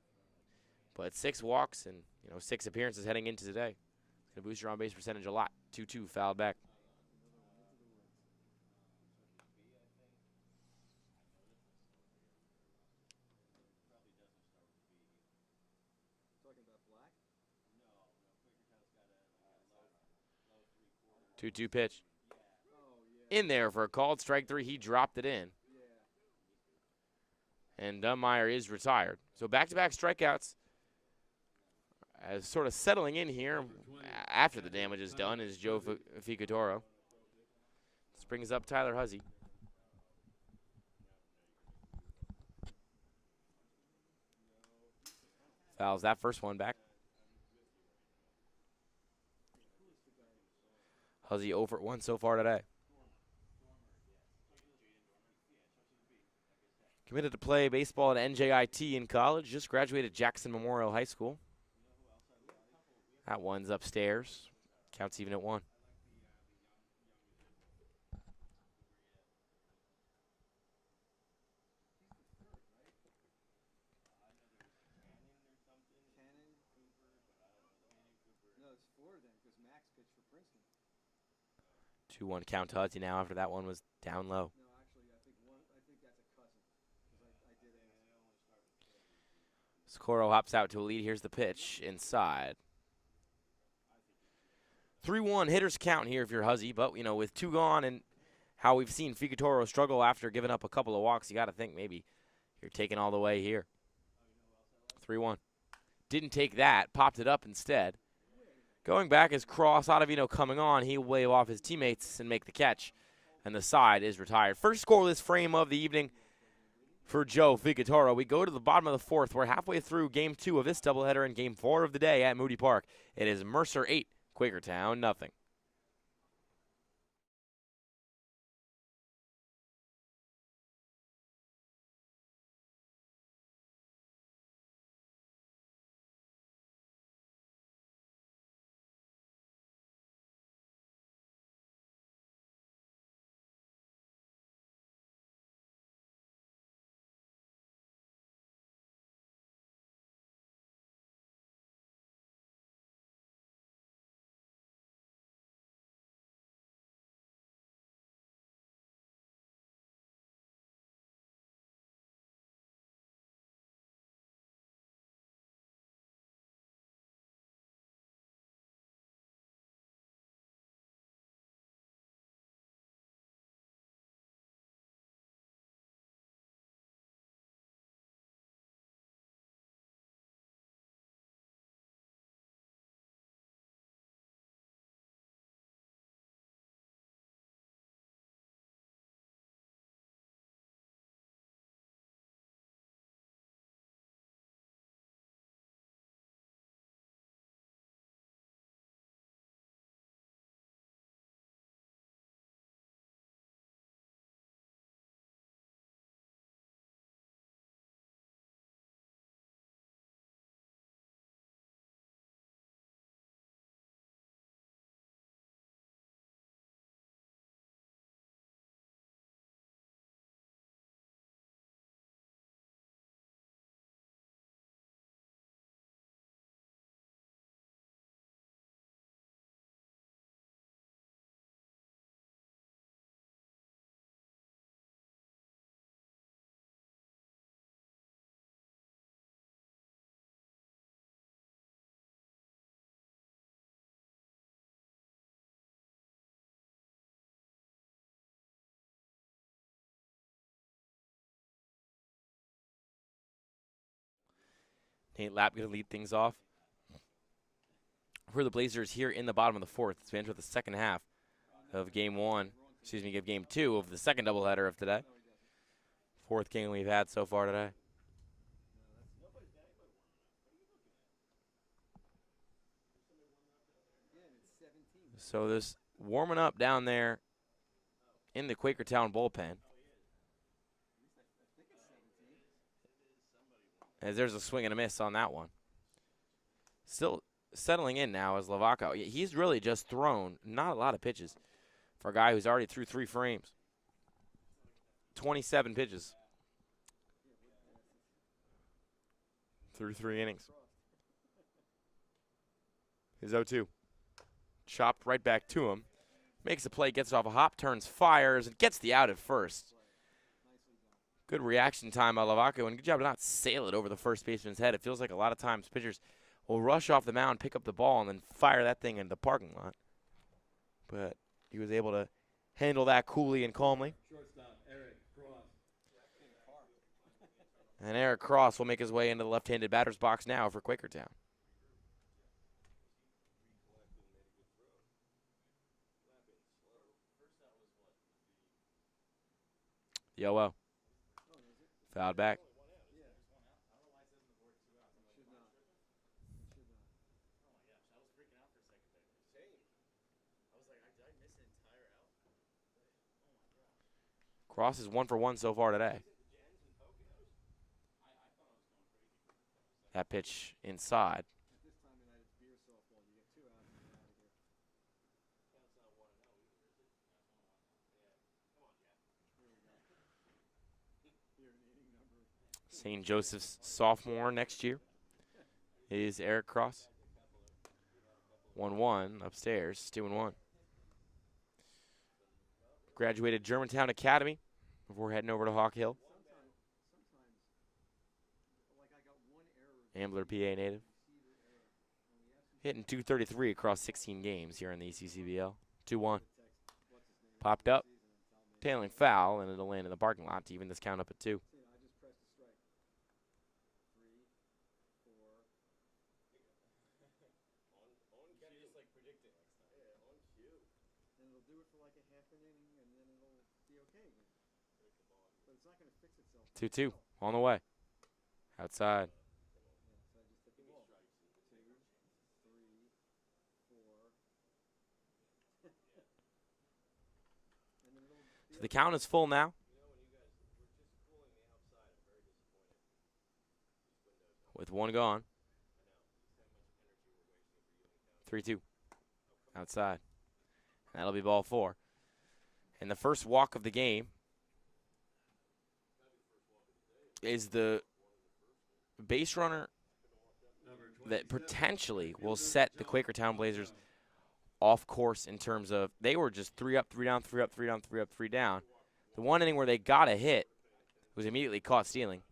S1: But 6 walks and 6 appearances heading into today. It's going to boost your on-base percentage a lot. 2-2, fouled back. Two pitch. In there for a called strike 3. He dropped it in. And Dunmeyer is retired. So back-to-back strikeouts. As sort of settling in here after the damage is done is Joe Ficatoro. This brings up Tyler Huzzy. Fouls that first one back. Huzzy over at 1 so far today. Committed to play baseball at NJIT in college. Just graduated Jackson Memorial High School. That one's upstairs. Counts even at 1.
S2: No, it's 4 then, because Max pitched for Princeton.
S1: 2-1 count to Huzzy now after that one was down low.
S2: No, actually, I think that's a cousin, because I did ask.
S1: Socorro hops out to a lead. Here's the pitch inside. 3-1 hitters count here if you're Huzzy, but you know, with 2 gone and how we've seen Quakertown struggle after giving up a couple of walks, you got to think maybe you're taking all the way here. 3-1. Didn't take that, popped it up instead. Going back is Cross. Ottavino coming on. He'll wave off his teammates and make the catch, and the side is retired. First scoreless frame of the evening for Joe Quakertown. We go to the bottom of the 4th. We're halfway through Game 2 of this doubleheader and Game 4 of the day at Moody Park. It is Mercer 8, Quakertown nothing. Nate Lapp going to lead things off for the Blazers here in the bottom of the 4th. As we enter the second half of Game 2 of the second doubleheader of today. 4th game we've had so far today. So this warming up down there in the Quakertown bullpen. As there's a swing and a miss on that one. Still settling in now is Lavaco. He's really just thrown not a lot of pitches for a guy who's already threw 3 frames. 27 pitches through 3 innings. His 0-2. Chopped right back to him. Makes a play, gets it off a hop, turns, fires, and gets the out at first. Good reaction time by Lavaco, and good job to not sail it over the first baseman's head. It feels like a lot of times pitchers will rush off the mound, pick up the ball, and then fire that thing into the parking lot. But he was able to handle that coolly and calmly.
S2: Shortstop, Eric Cross.
S1: And Eric Cross will make his way into the left-handed batter's box now for Quakertown. Yo-oh. Fouled back. Cross is 1 for 1 so far today. That pitch inside. St. Joseph's sophomore next year is Eric Cross. 1-1 upstairs, 2-1. Graduated Germantown Academy before heading over to Hawk Hill. Ambler, PA native. Hitting .233 across 16 games here in the ECCBL. 2-1. Popped up. Tailing foul, and it'll land in the parking lot to even this count up at 2.
S2: But it's not going to fix itself.
S1: 2-2 on the way. Outside. So the count is full now. With one gone. 3-2. Outside. That'll be ball 4. And the first walk of the game is the base runner that potentially will set the Quakertown Blazers off course in terms of they were just 3 up, 3 down, 3 up, 3 down, 3 up, 3 down. The one inning where they got a hit was immediately caught stealing.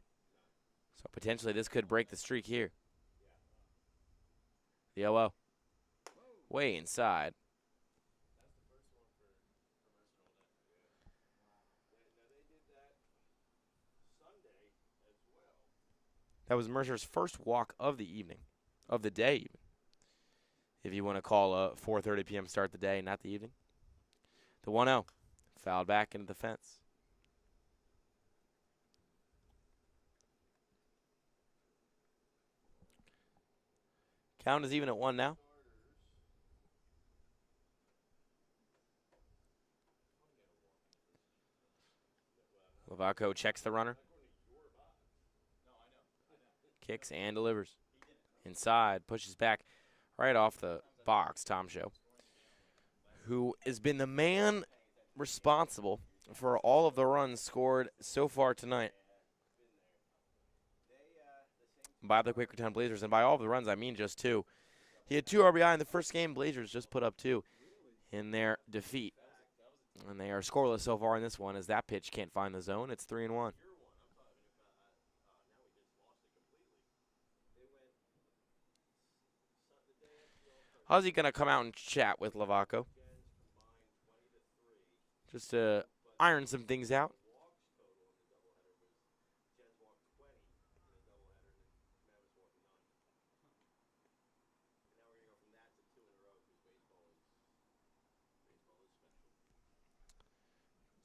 S1: So potentially this could break the streak here. The 0-0. Way inside. That was Mercer's first walk of the evening, of the day even. If you want to call a 4:30 p.m. start the day, not the evening. The 1-0, fouled back into the fence. Count is even at 1 now. Lovaco checks the runner. Kicks and delivers. Inside, pushes back right off the box, Tom Show, who has been the man responsible for all of the runs scored so far tonight by the Quakertown Blazers. And by all of the runs, I mean just 2. He had 2 RBI in the first game. Blazers just put up 2 in their defeat. And they are scoreless so far in this one as that pitch can't find the zone. It's 3-1. How's he going to come out and chat with Lovaco? Just to iron some things out.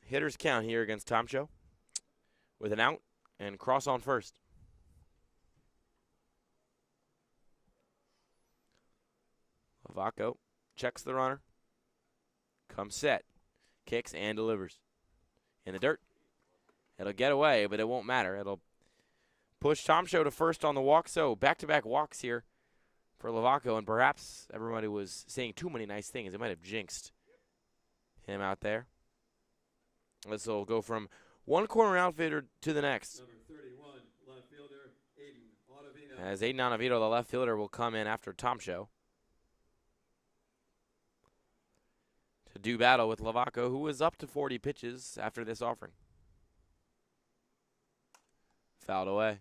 S1: Hitters count here against Tom Show with an out and Cross on first. Lovaco checks the runner. Comes set. Kicks and delivers. In the dirt. It'll get away, but it won't matter. It'll push Tom Show to first on the walk. So back-to-back walks here for Lovaco, and perhaps everybody was saying too many nice things. It might have jinxed him out there. This will go from one corner outfielder to the next.
S2: Number 31, left fielder, Aiden Ottavino.
S1: As Aiden Ottavino, the left fielder, will come in after Tom Show to do battle with Lovaco, who is up to 40 pitches after this offering. Fouled away.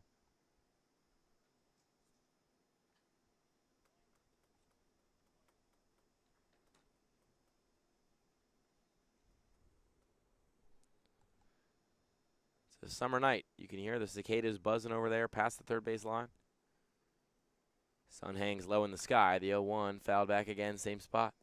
S1: It's a summer night. You can hear the cicadas buzzing over there past the third base line. Sun hangs low in the sky. The 0-1 fouled back again, same spot.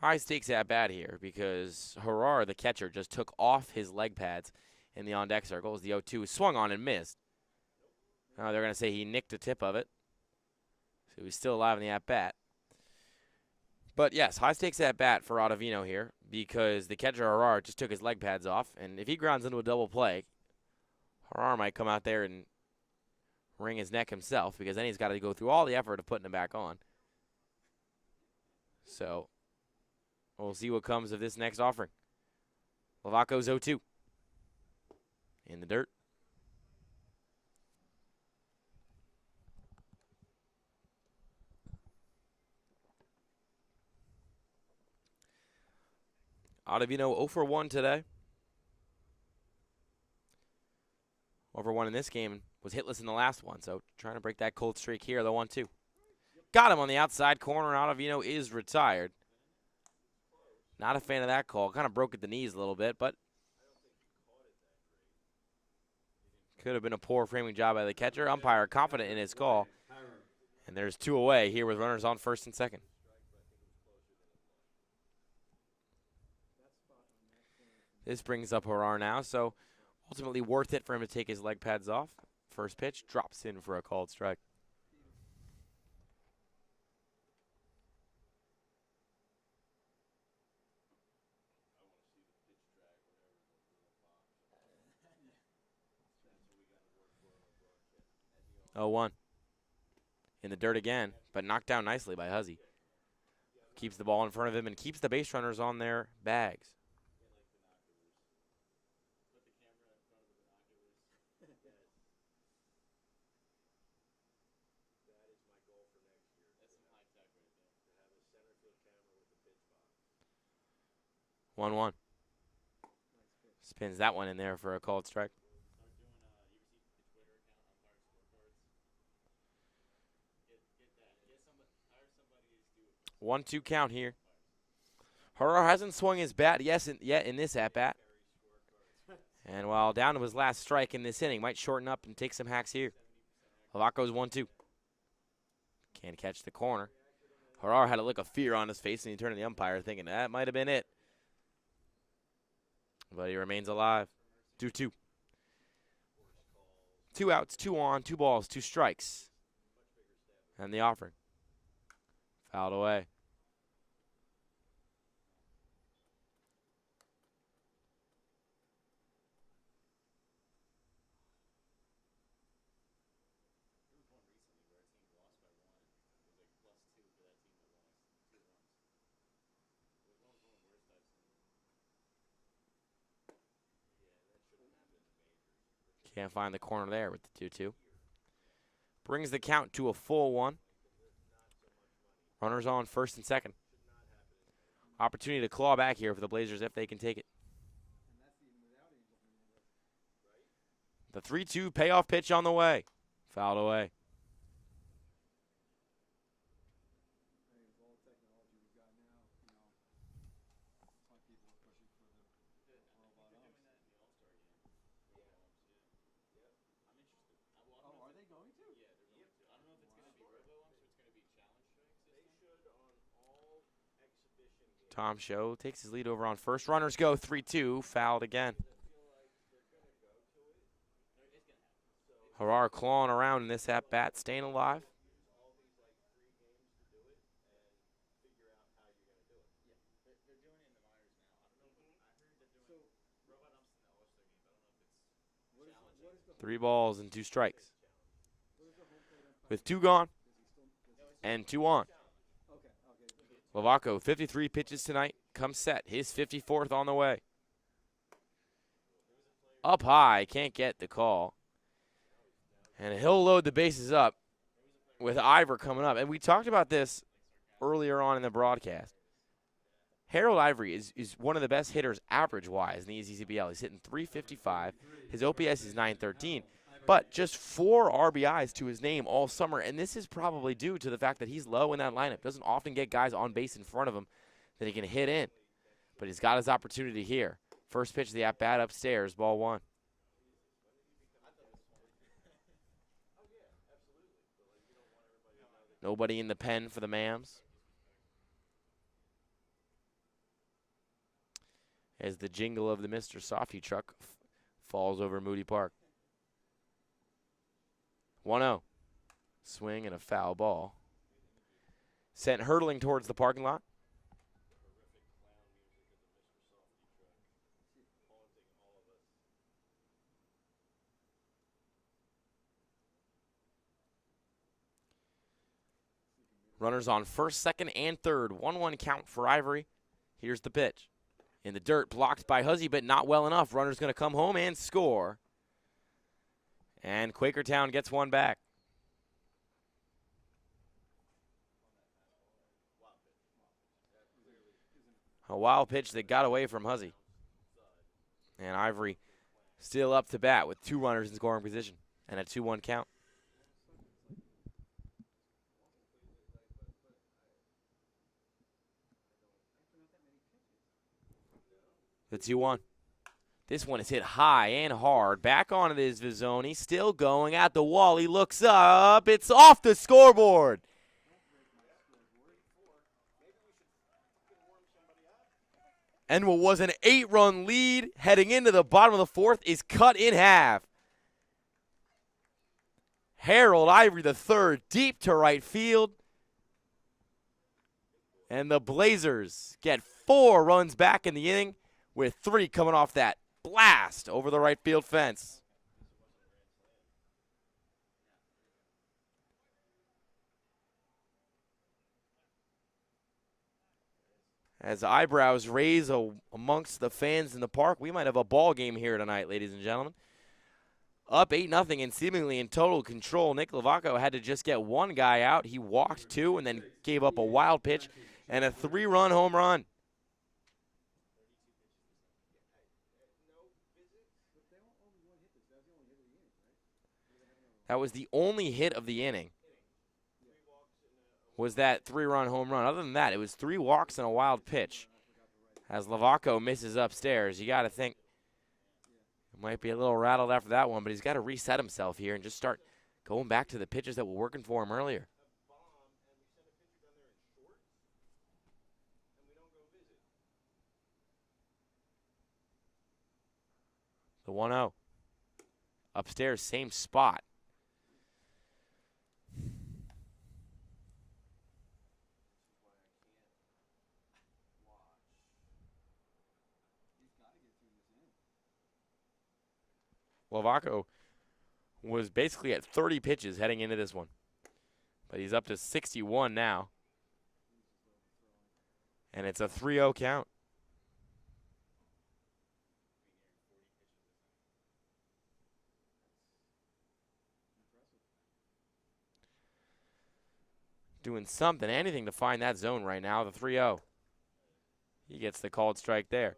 S1: High stakes at bat here because Harar, the catcher, just took off his leg pads in the on-deck circle as the 0-2 swung on and missed. They're going to say he nicked a tip of it. So he's still alive in the at-bat. But, yes, high-stakes at-bat for Ottavino here because the catcher, Harar, just took his leg pads off. And if he grounds into a double play, Harar might come out there and wring his neck himself because then he's got to go through all the effort of putting it back on. So we'll see what comes of this next offering. Lavaco's 0-2 in the dirt. Ottavino 0 for 1 today. 0 for 1 in this game. Was hitless in the last one, so trying to break that cold streak here. The 1-2. Got him on the outside corner, and Ottavino is retired. Not a fan of that call. Kind of broke at the knees a little bit, but could have been a poor framing job by the catcher. Umpire confident in his call. And there's 2 away here with runners on first and second. This brings up Harar now, so ultimately worth it for him to take his leg pads off. First pitch drops in for a called strike. Oh, 1 in the dirt again, but knocked down nicely by Huzzy. Keeps the ball in front of him and keeps the base runners on their bags. One. Spins that one in there for a called strike. 1-2 count here. Harar hasn't swung his bat yet in this at-bat. And while down to his last strike in this inning, might shorten up and take some hacks here. Lavaco's 1-2. Can't catch the corner. Harar had a look of fear on his face, and he turned to the umpire thinking that might have been it. But he remains alive. 2-2. 2 outs, 2 on, 2 balls, 2 strikes. And the offering. Fouled away. Can't find the corner there with the 2-2. Brings the count to a full 1. Runners on first and second. Opportunity to claw back here for the Blazers if they can take it. The 3-2 payoff pitch on the way. Fouled away. Tom Show takes his lead over on first. Runners go 3-2. Fouled again. Harar clawing around in this at-bat, staying alive. Three balls and 2 strikes. With 2 gone and 2 on. Lavaco, 53 pitches tonight. Comes set. His 54th on the way. Up high. Can't get the call. And he'll load the bases up with Ivor coming up. And we talked about this earlier on in the broadcast. Harold Ivory is one of the best hitters average-wise in the ECCBL. He's hitting .355. His OPS is .913. But just 4 RBIs to his name all summer, and this is probably due to the fact that he's low in that lineup. Doesn't often get guys on base in front of him that he can hit in. But he's got his opportunity here. First pitch of the at-bat upstairs, ball 1. Nobody in the pen for the Mams. As the jingle of the Mr. Softy truck falls over Moody Park. 1-0. Swing and a foul ball. Sent hurtling towards the parking lot. Runners on first, second, and third. 1-1 count for Ivory. Here's the pitch. In the dirt, blocked by Huzzy, but not well enough. Runner's going to come home and score. And Quakertown gets one back. A wild pitch that got away from Huzzy. And Ivory still up to bat with 2 runners in scoring position and a 2-1 count. The 2-1. This one is hit high and hard. Back on it is Vizzoni. Still going at the wall. He looks up. It's off the scoreboard. And what was an 8-run lead heading into the bottom of the 4th is cut in half. Harold Ivory III deep to right field. And the Blazers get 4 runs back in the inning, with 3 coming off that blast over the right field fence. As eyebrows raise amongst the fans in the park, we might have a ball game here tonight, ladies and gentlemen. Up 8-0 and seemingly in total control. Nick Lavaco had to just get 1 guy out. He walked 2 and then gave up a wild pitch and a 3-run home run. That was the only hit of the inning, was that 3-run home run. Other than that, it was 3 walks and a wild pitch. As Lavaco misses upstairs, you got to think he might be a little rattled after that one, but he's got to reset himself here and just start going back to the pitches that were working for him earlier. The 1-0. Upstairs, same spot. Lavaco was basically at 30 pitches heading into this one. But he's up to 61 now. And it's a 3-0 count. Doing something, anything to find that zone right now, the 3-0. He gets the called strike there.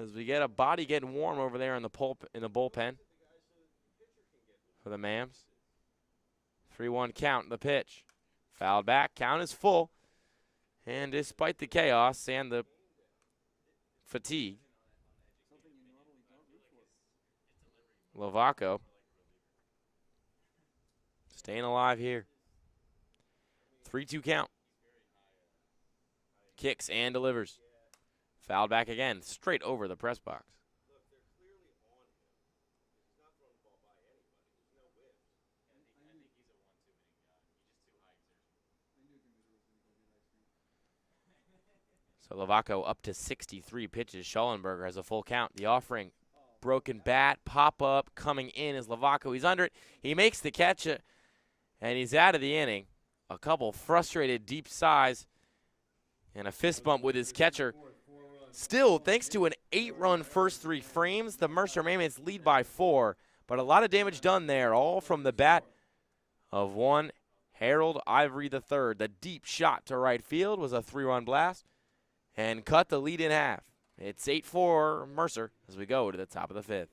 S1: As we get a body getting warm over there in the bullpen for the Mams. 3-1 count, the pitch. Fouled back, count is full. And despite the chaos and the fatigue, Lavaco staying alive here. 3-2 count. Kicks and delivers. Fouled back again, straight over the press box. So Lavaco up to 63 pitches. Schallenberger has a full count. The offering, broken bat, pop-up, coming in is Lavaco. He's under it. He makes the catch, and he's out of the inning. A couple frustrated deep sighs and a fist bump with his catcher. Still, thanks to an 8-run first 3 frames, the Mercer Mammoths lead by 4. But a lot of damage done there, all from the bat of one Harold Ivory III. The deep shot to right field was a 3-run blast and cut the lead in half. It's 8-4 Mercer as we go to the top of the 5th.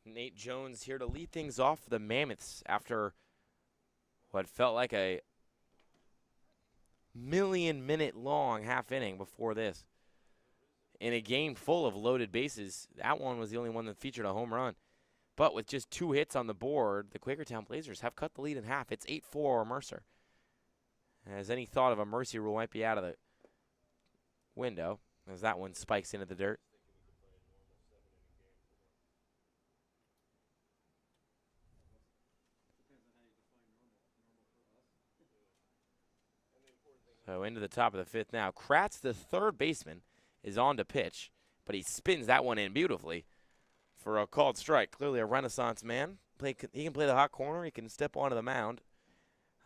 S1: Nate Jones here to lead things off for the Mammoths after what felt like a million-minute-long half inning before this. In a game full of loaded bases, that one was the only one that featured a home run. But with just 2 hits on the board, the Quakertown Blazers have cut the lead in half. It's 8-4 Mercer. As any thought of a mercy rule might be out of the window, as that one spikes into the dirt. So into the top of the 5th now. Kratz, the third baseman, is on to pitch, but he spins that one in beautifully for a called strike. Clearly a renaissance man. He can play the hot corner. He can step onto the mound,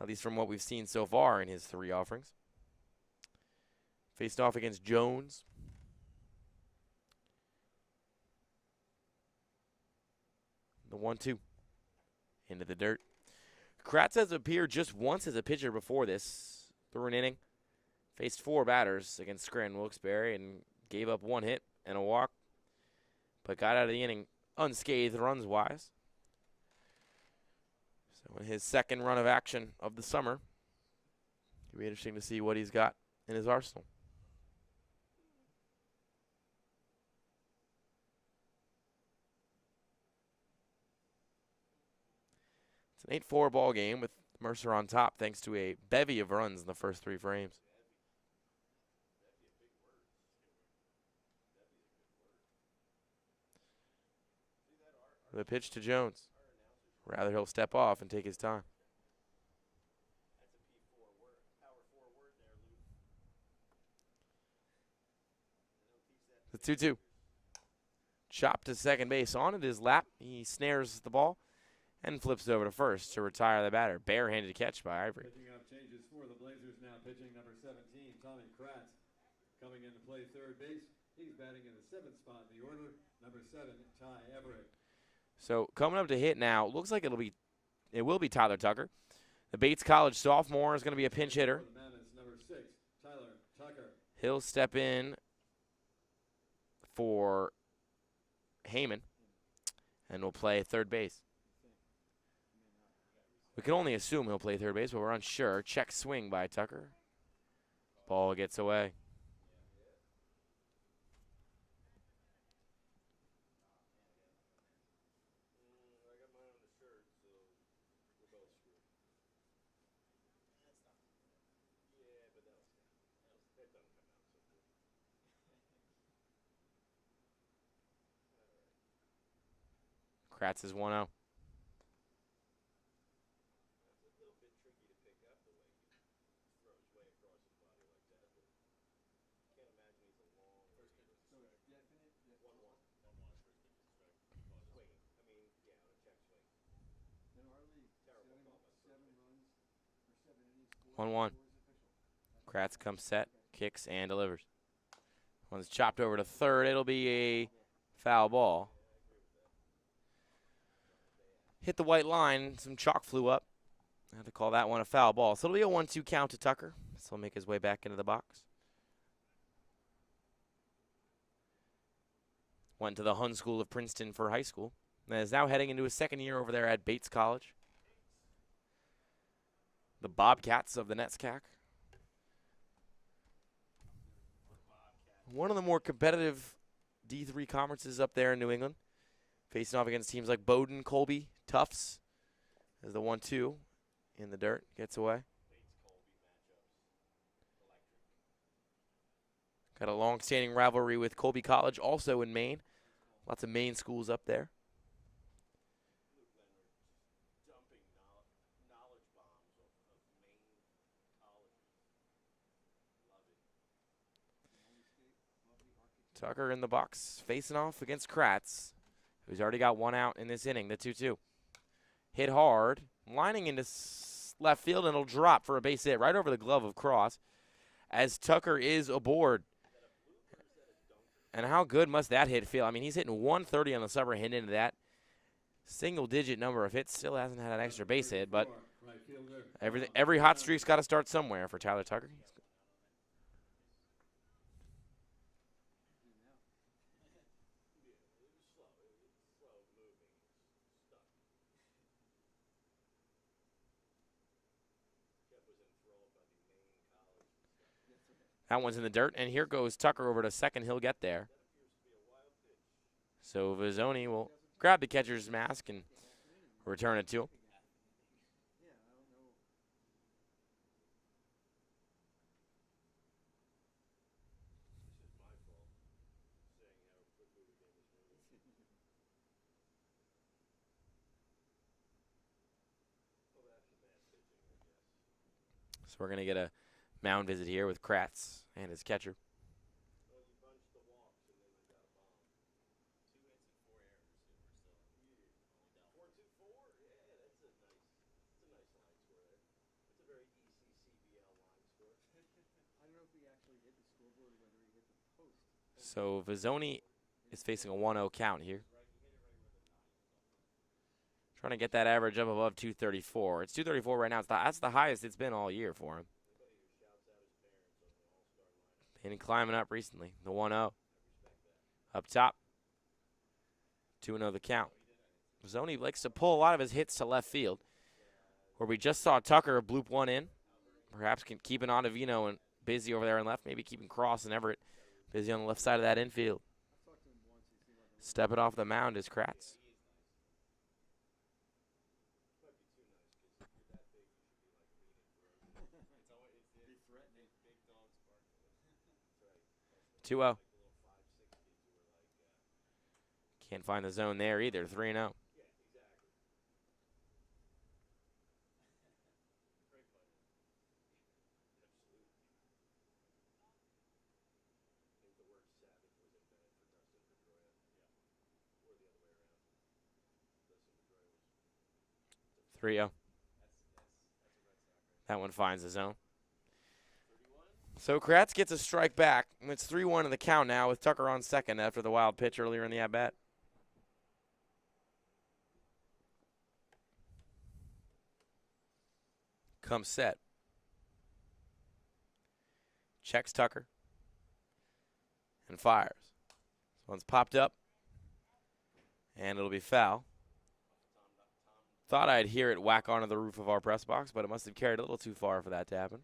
S1: at least from what we've seen so far in his 3 offerings. Faced off against Jones. The 1-2 into the dirt. Kratz has appeared just once as a pitcher before this, through an inning. Faced 4 batters against Scranton Wilkes-Barre and gave up 1 hit and a walk, but got out of the inning unscathed runs-wise. So in his 2nd run of action of the summer, it'll be interesting to see what he's got in his arsenal. It's an 8-4 ball game with Mercer on top thanks to a bevy of runs in the first 3 frames. The pitch to Jones. Rather, he'll step off and take his time. The 2-2. Chopped to second base. On at his lap, he snares the ball and flips it over to first to retire the batter. Barehanded catch by Ivory.
S2: Picking up changes for the Blazers now. Pitching number 17, Tommy Kratz. Coming in to play third base. He's batting in the 7th spot in the order. Number 7, Ty Everett.
S1: So coming up to hit now, looks like it will be Tyler Tucker. The Bates College sophomore is going to be a pinch hitter.
S2: For the Mammoths, number 6, Tyler Tucker.
S1: He'll step in for Heyman and will play third base. We can only assume he'll play third base, but we're unsure. Check swing by Tucker. Ball gets away. Kratz is 1-0. One. Kratz comes set, kicks, and delivers. One's chopped over to third. It'll be a foul ball. Hit the white line. Some chalk flew up. I have to call that one a foul ball. So it'll be a 1-2 count to Tucker. So he'll make his way back into the box. Went to the Hun School of Princeton for high school. And is now heading into his 2nd year over there at Bates College. The Bobcats of the NESCAC. One of the more competitive D3 conferences up there in New England. Facing off against teams like Bowdoin, Colby, Tufts. As the 1-2 in the dirt gets away. Got a long-standing rivalry with Colby College, also in Maine. Lots of Maine schools up there. Tucker in the box, facing off against Kratz, who's already got 1 out in this inning, the 2-2. Hit hard, lining into left field, and it'll drop for a base hit right over the glove of Cross as Tucker is aboard. And how good must that hit feel? I mean, he's hitting 130 on the summer, hitting into that single-digit number of hits. Still hasn't had an extra base hit, but every hot streak's got to start somewhere for Tyler Tucker. That one's in the dirt, and here goes Tucker over to second. He'll get there. So Vizzoni will grab the catcher's mask and return it to him. So we're going to get a mound visit here with Kratz and his catcher. So Vizzoni is facing a 1-0 count here. Trying to get that average up above 234. It's 234 right now. That's the highest it's been all year for him. And climbing up recently. The 1-0. Up top. 2-0 the count. Vizzoni likes to pull a lot of his hits to left field. Where we just saw Tucker bloop one in. Perhaps can keep an Ottavino and busy over there in left. Maybe keeping Cross and Everett busy on the left side of that infield. Stepping off the mound is Kratz. Two-0. Can't find the zone there either. 3-0. That one finds the zone. So Kratz gets a strike back. It's 3-1 in the count now with Tucker on second after the wild pitch earlier in the at-bat. Comes set. Checks Tucker. And fires. This one's popped up. And it'll be foul. Thought I'd hear it whack onto the roof of our press box, but it must have carried a little too far for that to happen.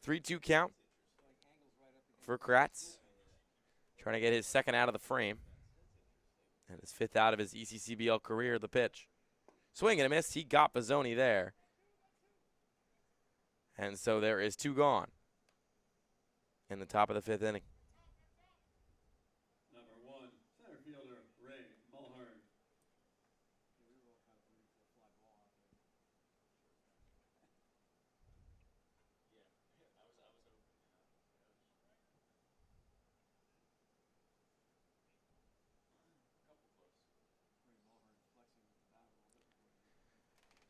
S1: Three 3-2 count for Kratz. Trying to get his second out of the frame. And his fifth out of his ECCBL career, the pitch. Swing and a miss. He got Vizzoni there. And so there is two gone in the top of the fifth inning.
S2: Number one, center fielder Ray Mulhern.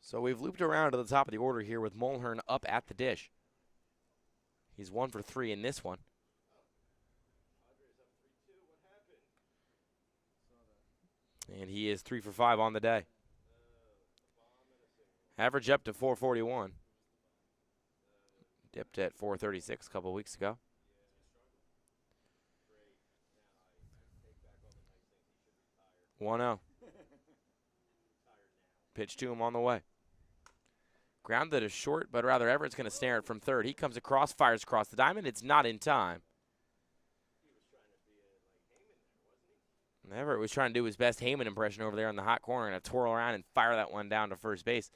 S1: So we've looped around to the top of the order here with Mulhern up at the dish. He's 1 for 3 in this one. And he is 3 for 5 on the day. Average up to 441. Dipped at 436 a couple weeks ago. One-0. Pitch to him on the way. Grounded is short, but rather Everett's going to snare it from third. He comes across, fires across the diamond. It's not in time. Everett was trying to do his best Heyman impression over there in the hot corner and twirl around and fire that one down to first base.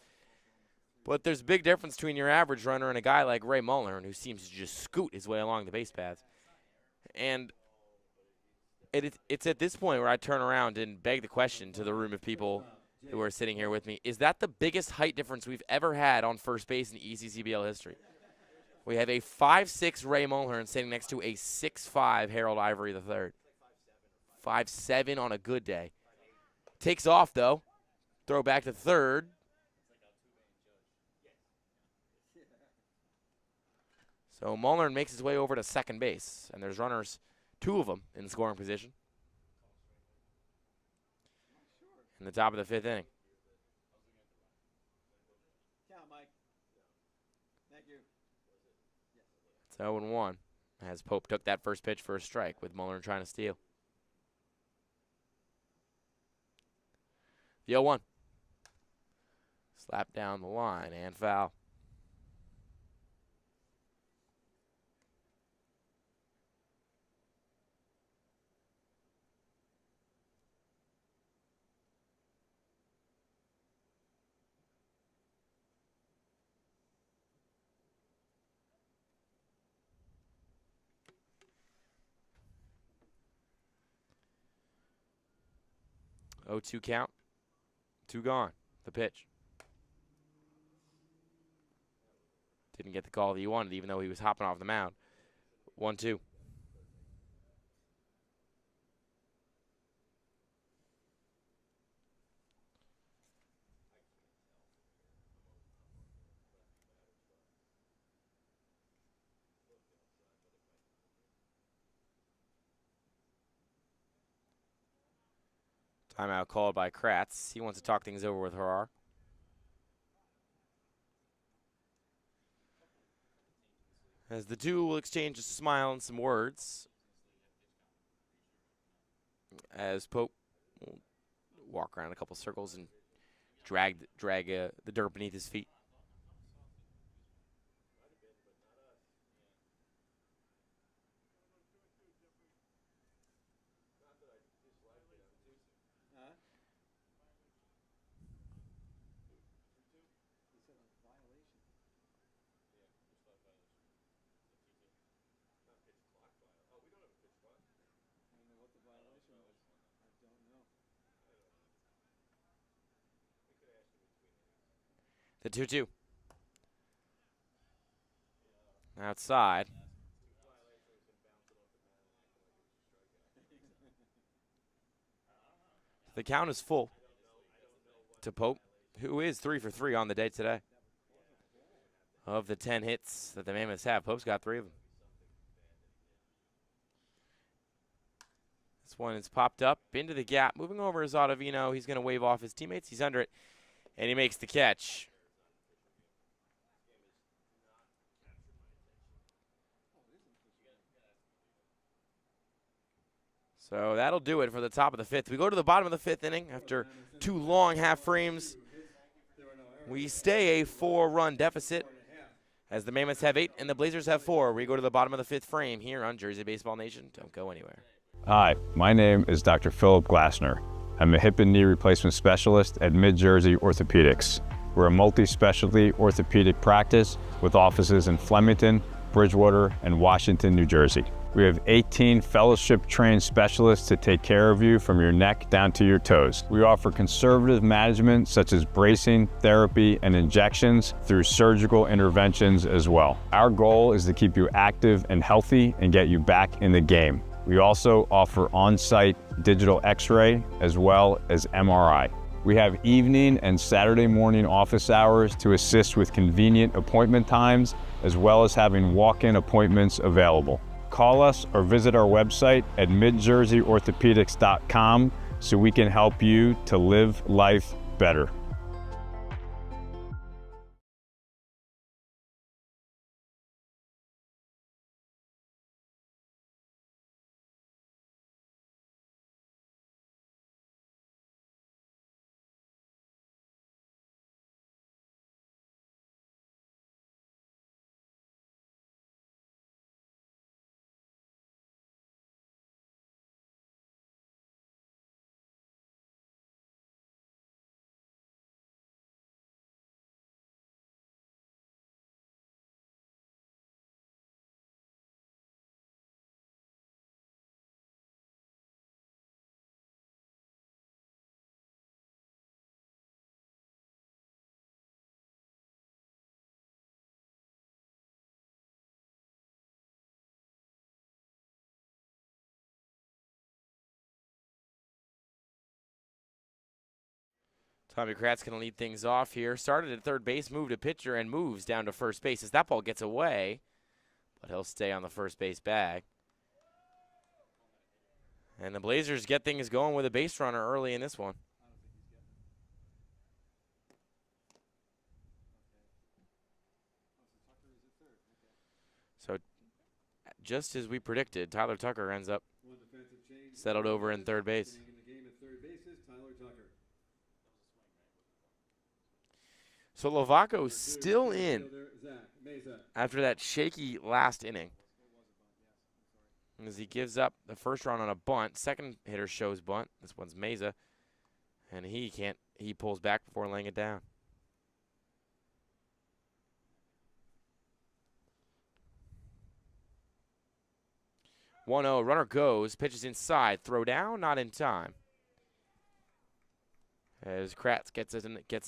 S1: But there's a big difference between your average runner and a guy like Ray Mulhern, who seems to just scoot his way along the base paths. And it's at this point where I turn around and beg the question to the room of people who are sitting here with me. Is that the biggest height difference we've ever had on first base in ECCBL history? We have a 5'6" Ray Mulhern sitting next to a 6'5" Harold Ivory III. 5'7" on a good day. Takes off, though. Throw back to third. So Mulhern makes his way over to second base, and there's runners, 2 of them, in scoring position. In the top of the fifth inning.
S2: Count, Mike. Thank you.
S1: It's 0-1. as Pope took that first pitch for a strike with Muller trying to steal. The 0-1. Slap down the line and foul. Oh, 2 count. 2 gone. The pitch. Didn't get the call that he wanted, even though he was hopping off the mound. 1-2. Timeout called by Kratz. He wants to talk things over with Harar. As the two will exchange a smile and some words. As Pope will walk around a couple circles and drag the dirt beneath his feet. The 2-2. Outside. The count is full to Pope, who is 3 for 3 on the day today. Of the 10 hits that the Mammoths have, Pope's got 3 of them. This one is popped up into the gap. Moving over is Ottavino. He's going to wave off his teammates. He's under it, and he makes the catch. So that'll do it for the top of the 5th. We go to the bottom of the 5th inning after 2 long half frames. We stay a 4-run deficit as the Mammoths have 8 and the Blazers have 4. We go to the bottom of the 5th frame here on Jersey Baseball Nation. Don't go anywhere.
S3: Hi, my name is Dr. Philip Glassner. I'm a hip and knee replacement specialist at Mid-Jersey Orthopedics. We're a multi-specialty orthopedic practice with offices in Flemington, Bridgewater, and Washington, New Jersey. We have 18 fellowship-trained specialists to take care of you from your neck down to your toes. We offer conservative management such as bracing, therapy, and injections through surgical interventions as well. Our goal is to keep you active and healthy and get you back in the game. We also offer on-site digital x-ray as well as MRI. We have evening and Saturday morning office hours to assist with convenient appointment times, as well as having walk-in appointments available. Call us or visit our website at midjerseyorthopedics.com so we can help you to live life better.
S1: Tommy Kratz going to lead things off here. Started at third base, moved to pitcher, and moves down to first base as that ball gets away. But he'll stay on the first base bag. And the Blazers get things going with a base runner early in this one. So just as we predicted, Tyler Tucker ends up
S2: One defensive change.
S1: settled over in third base.
S2: Staying in the game at third base is Tyler Tucker.
S1: So Lovaco
S2: Number 2,
S1: still in
S2: fielder Zach Meza.
S1: after that shaky last inning. As he gives up the first run on a bunt. Second hitter shows bunt. This one's Meza. And he pulls back before laying it down. One 0, runner goes, pitches inside, throw down, not in time. As Kratz gets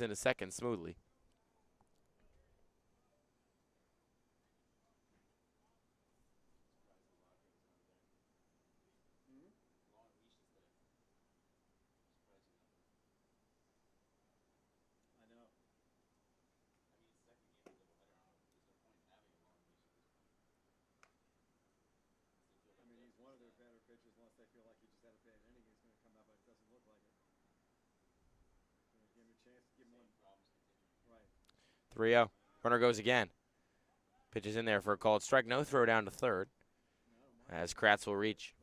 S1: into second smoothly.
S2: One of their better pitchers, unless they feel like he just had a bad inning, he's going to come out, but it doesn't look like it. Give him a chance, give him one. Right.
S1: 3-0. Runner goes again. Pitches in there for a called strike. No throw down to third. As Kratz will reach.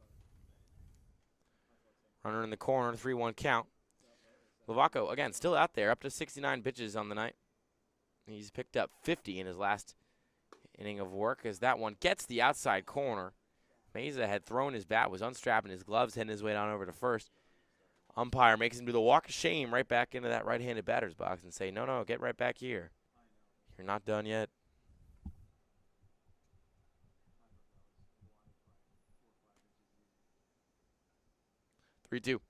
S1: Runner in the corner, 3-1 count. Lovaco, again, still out there, up to 69 pitches on the night. He's picked up 50 in his last inning of work as that one gets the outside corner. Meza had thrown his bat, was unstrapping his gloves, heading his way down over to first. Umpire makes him do the walk of shame right back into that right-handed batter's box and say, no, get right back here. You're not done yet. Three-two.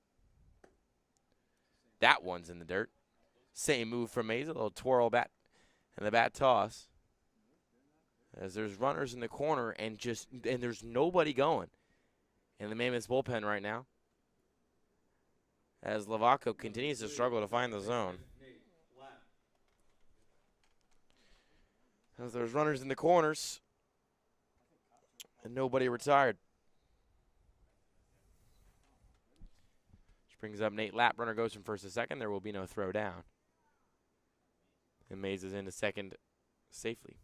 S1: That one's in the dirt. Same move from Meza, a little twirl bat and the bat toss. As there's runners in the corner and there's nobody going in the Mammoths bullpen right now. As Lovaco continues to struggle to find the zone. As there's runners in the corners and nobody retired. Which brings up Nate Lapp. Runner goes from first to second. There will be no throw down. And Mays is into second safely.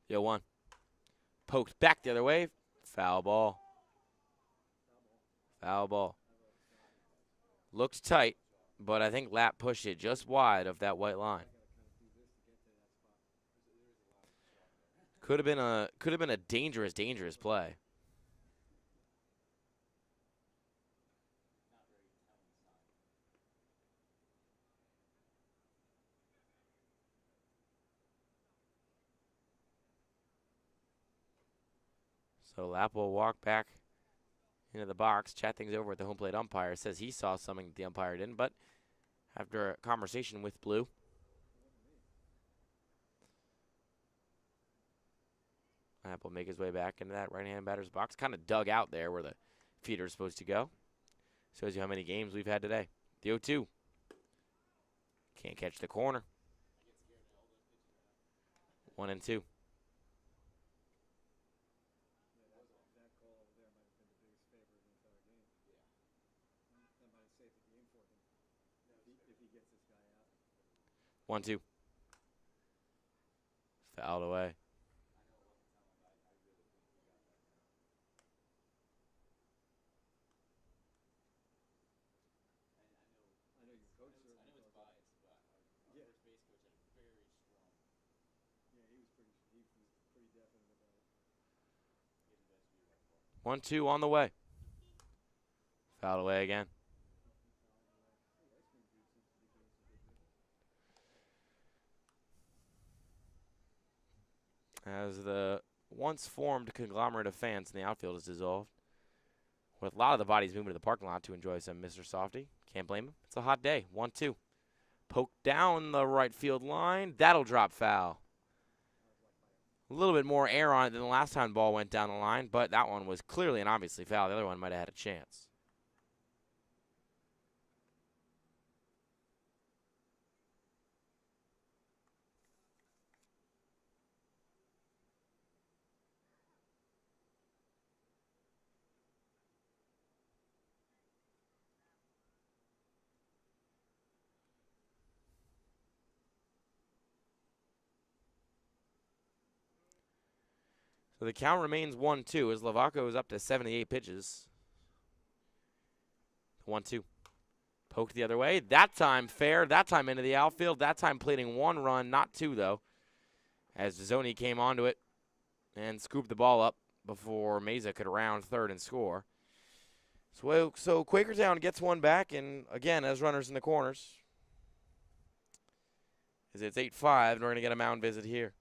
S1: The 0-1. Poked back the other way. Foul ball. Foul ball. Looked tight, but I think Lapp pushed it just wide of that white line. Could have been a dangerous play. So Lapp will walk back into the box, chat things over with the home plate umpire. Says he saw something that the umpire didn't, but after a conversation with Blue, Lapp will make his way back into that right-hand batter's box. Kind of dug out there where the feeder is supposed to go. Shows you how many games we've had today. The 0-2. Can't catch the corner. 1-2. One, two. Fouled away. One, two on the way. Fouled away again. As the once formed conglomerate of fans in the outfield is dissolved, with a lot of the bodies moving to the parking lot to enjoy some Mr. Softy. Can't blame him. It's a hot day. 1-2. Poked down the right field line. That'll drop foul. A little bit more air on it than the last time the ball went down the line, but that one was clearly and obviously foul. The other one might have had a chance. So the count remains 1-2 as Lovaco is up to 78 pitches. 1-2. Poked the other way. That time fair. That time into the outfield. That time plating 1 run, not 2 though. As Vizzoni came onto it and scooped the ball up before Meza could round third and score. So Quakertown gets one back, and again, as runners in the corners, as it's 8-5, and we're going to get a mound visit here.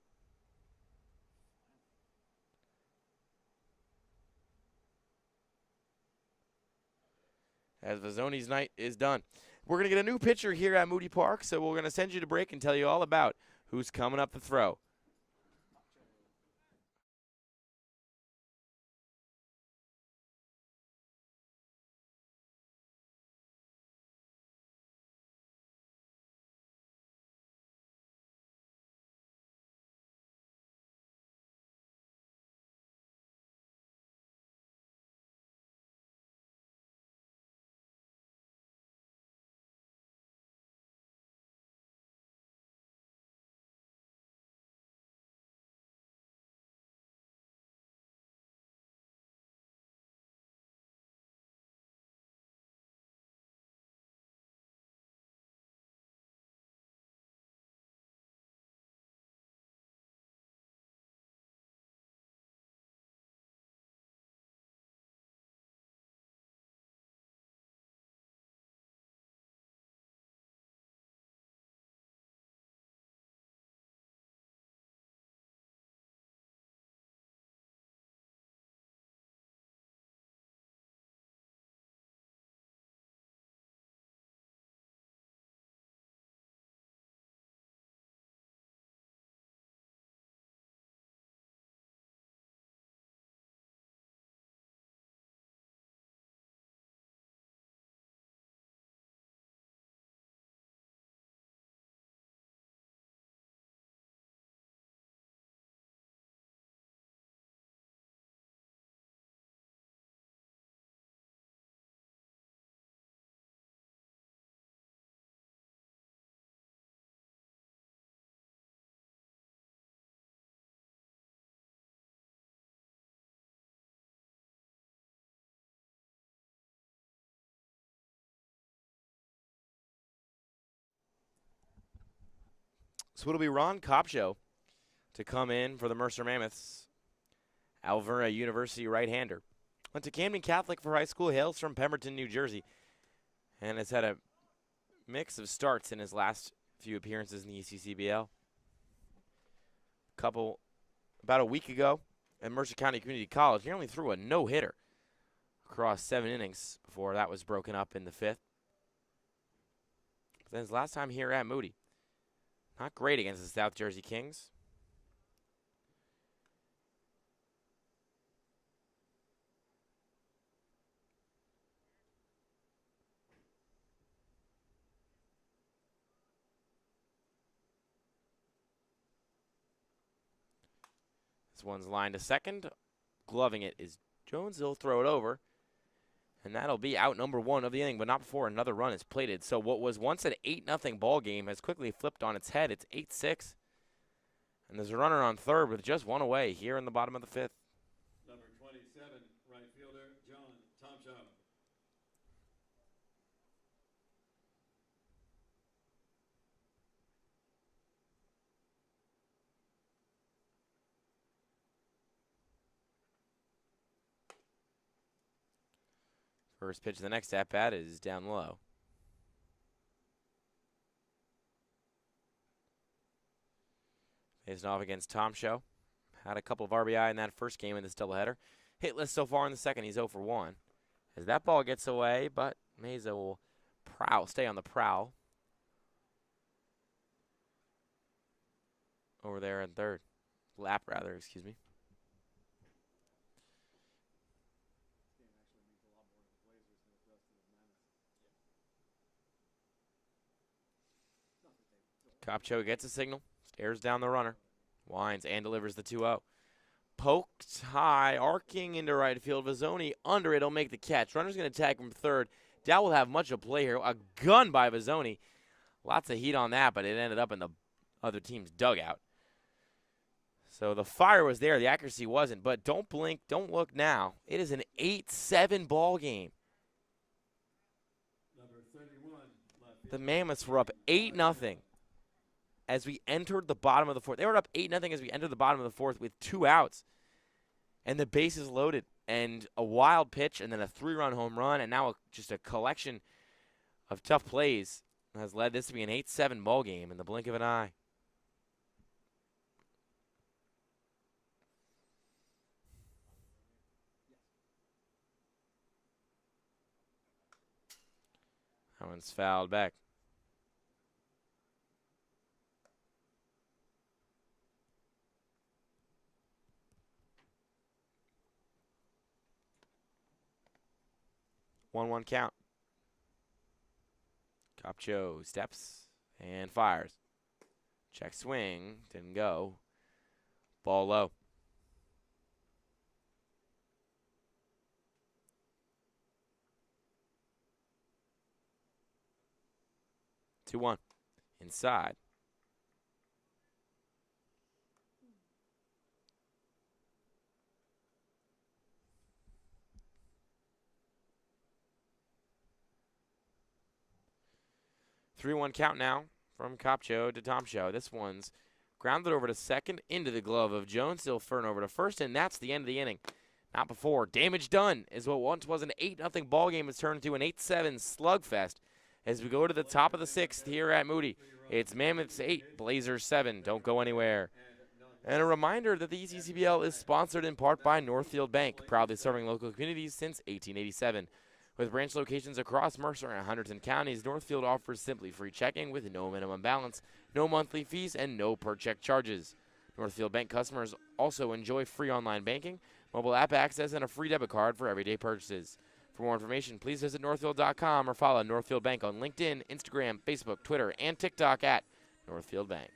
S1: As Vizzoni's night is done. We're going to get a new pitcher here at Moody Park, so we're going to send you to break and tell you all about who's coming up to throw. So it'll be Ron Kopcho to come in for the Mercer Mammoths. Alvera University right-hander. Went to Camden Catholic for high school, hails from Pemberton, New Jersey, and has had a mix of starts in his last few appearances in the ECCBL. About a week ago at Mercer County Community College, he only threw a no-hitter across 7 innings before that was broken up in the 5th. But then his last time here at Moody, not great against the South Jersey Kings. This one's lined to second. Gloving it is Jones. He'll throw it over. And that'll be out number 1 of the inning, but not before another run is plated. So what was once an 8-0 ball game has quickly flipped on its head. It's 8-6. And there's a runner on third with just 1 away here in the bottom of the 5th.
S2: Number 27, right fielder, John Tomcho.
S1: First pitch of the next at-bat is down low. Facing off against Tom Show. Had a couple of RBI in that first game in this doubleheader. Hitless so far in the second. He's 0 for 1. As that ball gets away, but Meza will stay on the prowl. Over there in third. Lap, rather, excuse me. Kopcho gets a signal, stares down the runner, winds and delivers the 2-0. Poked high, arcing into right field. Vizzoni under it, he'll make the catch. Runner's going to tag from third. Dow will have much of play here. A gun by Vizzoni. Lots of heat on that, but it ended up in the other team's dugout. So the fire was there, the accuracy wasn't. But don't blink, don't look now. It is an 8-7 ball game.
S2: Number 31, left
S1: The
S2: fielder,
S1: Mammoths were up 8-0 as we entered the bottom of the fourth. They were up 8-0 as we entered the bottom of the fourth with 2 outs. And the bases loaded. And a wild pitch and then a 3-run home run. And now just a collection of tough plays has led this to be an 8-7 ball game in the blink of an eye. That one's fouled back. One count. Copcho steps and fires. Check swing. Didn't go. Ball low. Two one. Inside. Three-one count now from Copcho to Tomcho. This one's grounded over to second into the glove of Jones. Still Fern over to first, and that's the end of the inning. Not before. Damage done is what once was an 8-0 ball game has turned into an 8-7 slugfest as we go to the top of the sixth here at Moody. It's Mammoths 8, Blazers 7. Don't go anywhere. And a reminder that the ECCBL is sponsored in part by Northfield Bank, proudly serving local communities since 1887. With branch locations across Mercer and Hunterdon counties, Northfield offers simply free checking with no minimum balance, no monthly fees, and no per-check charges. Northfield Bank customers also enjoy free online banking, mobile app access, and a free debit card for everyday purchases. For more information, please visit northfield.com or follow Northfield Bank on LinkedIn, Instagram, Facebook, Twitter, and TikTok at Northfield Bank.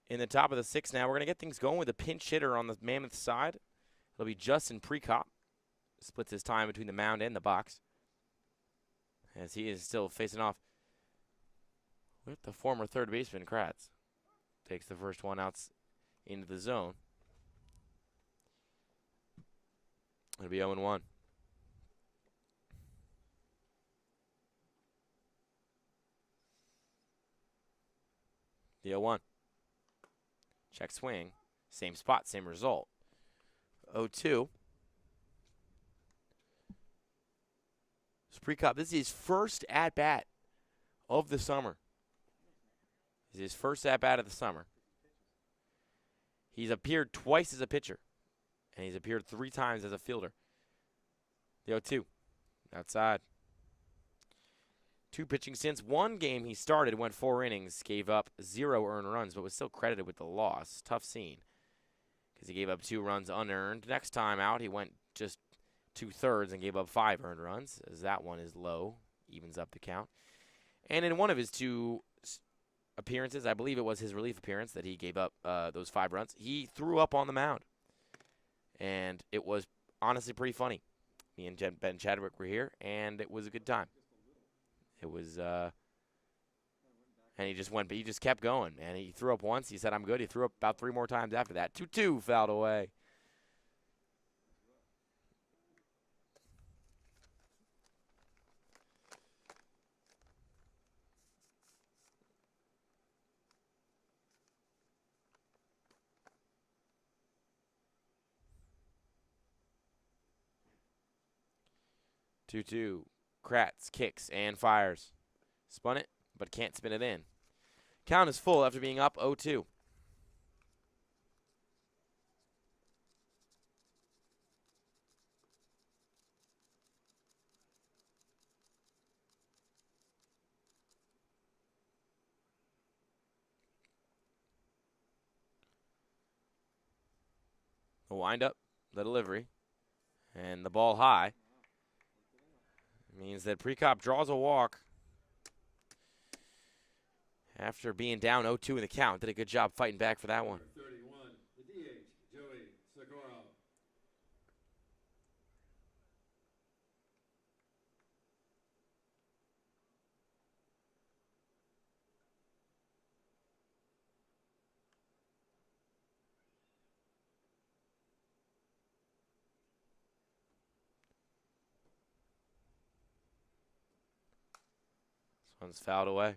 S1: In the top of the sixth now, we're going to get things going with a pinch hitter on the Mammoth side. It'll be Justin Prekop. Splits his time between the mound and the box, as he is still facing off with the former third baseman, Kratz. Takes the first one out into the zone. It'll be 0-1. The 0-1. Check swing. Same spot, same result. 0-2. Prekop, this is his first at-bat of the summer. This is his first at-bat of the summer. He's appeared twice as a pitcher, and he's appeared 3 times as a fielder. The 0-2. Outside. 2 pitching stints. 1 game he started, went 4 innings, gave up 0 earned runs, but was still credited with the loss. Tough scene, because he gave up 2 runs unearned. Next time out, he went just 2/3 and gave up 5 earned runs, as that one is low, evens up the count. And in one of his 2 appearances, I believe it was his relief appearance that he gave up those 5 runs, he threw up on the mound. And it was honestly pretty funny. Me and Ben Chadwick were here, and it was a good time. It was, and he just kept going, man. He threw up once. He said, I'm good. He threw up about 3 more times after that. 2-2, fouled away. Two. Kratz kicks and fires. Spun it, but can't spin it in. Count is full after being up 0-2. The windup, the delivery, and the ball high. Means that Prekop draws a walk after being down 0-2 in the count. Did a good job fighting back for that one.
S2: 31, the DH, Joey Socorro.
S1: This one's fouled away.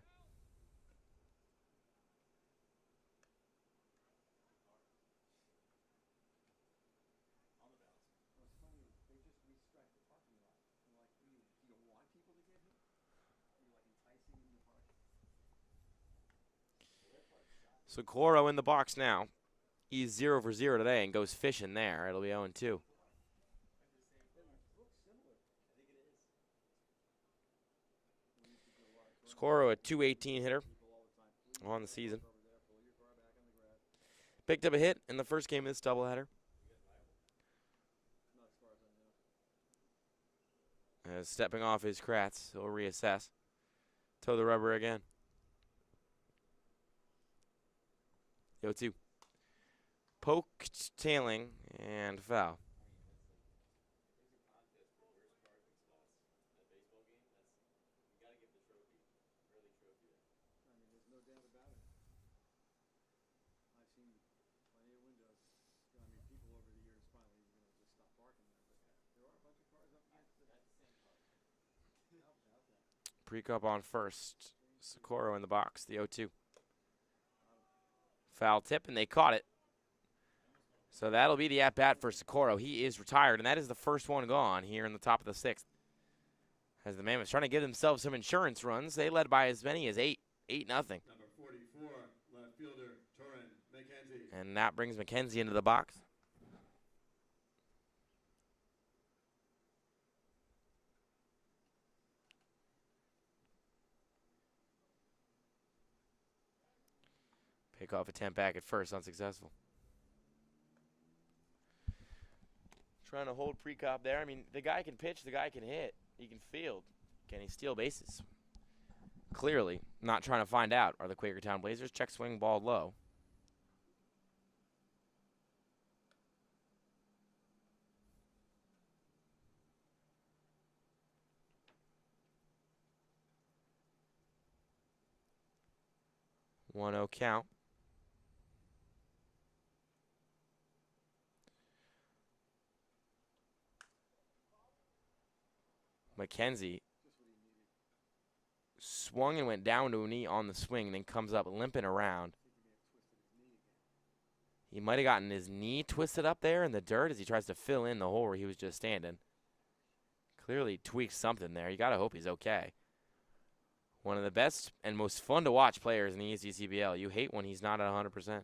S1: Socorro in the box now. He's 0 for 0 today and goes fishing there. It'll be 0-2. Socorro, a .218 hitter on the season. Picked up a hit in the first game of this doubleheader. Stepping off his Kratz, he'll reassess. Toe the rubber again. 0-2. Poked, tailing, and foul. Prekop on first. Socorro in the box, the 0-2. Foul tip, and they caught it. So that'll be the at-bat for Socorro. He is retired, and that is the first one gone here in the top of the 6th. As the Mammoths trying to give themselves some insurance runs. They led by as many as 8-0.
S2: Number 44, left fielder, Torrin McKenzie.
S1: And that brings McKenzie into the box. Pickoff attempt back at first, unsuccessful. Trying to hold Prekop there. I mean, the guy can pitch, the guy can hit, he can field. Can he steal bases? Clearly, not trying to find out. Are the Quakertown Blazers? Check swing, ball low. One 0 count. McKenzie swung and went down to a knee on the swing, then comes up limping around. He might have gotten his knee twisted up there in the dirt as he tries to fill in the hole where he was just standing. Clearly tweaked something there. You got to hope he's okay. One of the best and most fun to watch players in the ECCBL. You hate when he's not at 100%.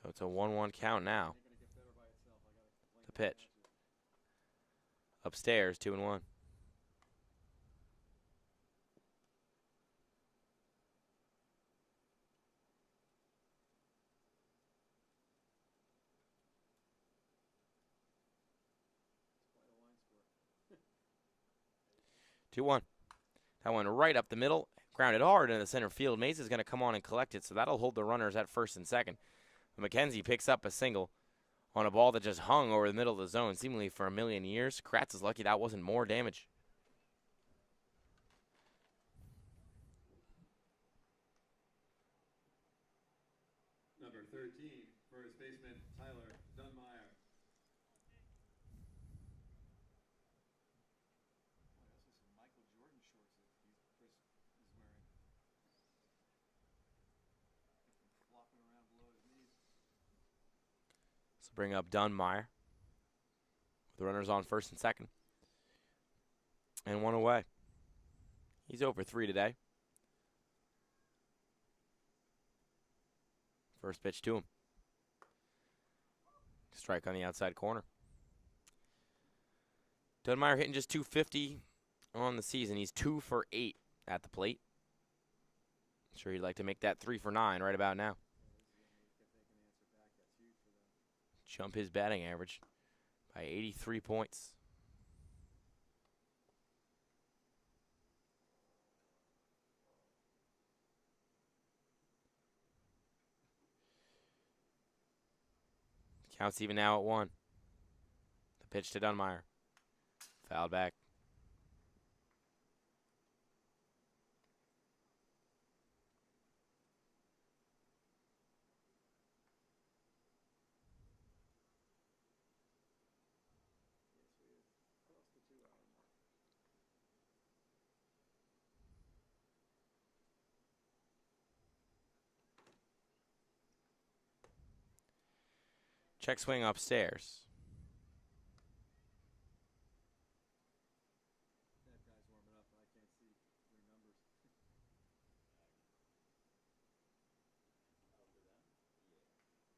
S1: So it's a 1-1 count now. The pitch. Upstairs, 2-1. Two one. That one right up the middle, grounded hard into the center field. Mays is going to come on and collect it, so that'll hold the runners at first and second. McKenzie picks up a single on a ball that just hung over the middle of the zone, seemingly for a million years. Kratz is lucky that wasn't more damage.
S2: Number 13, first baseman Tyler Dunmeyer.
S1: So bring up Dunmeyer. The runners on first and second. And one away. He's over 3 today. First pitch to him. Strike on the outside corner. Dunmeyer hitting just .250 on the season. He's 2 for 8 at the plate. Sure he'd like to make that 3 for 9 right about now. Jump his batting average by 83 points. Counts even now at 1. The pitch to Dunmeyer. Fouled back. Check swing upstairs.
S2: That guy's warming up, and I can't see their numbers.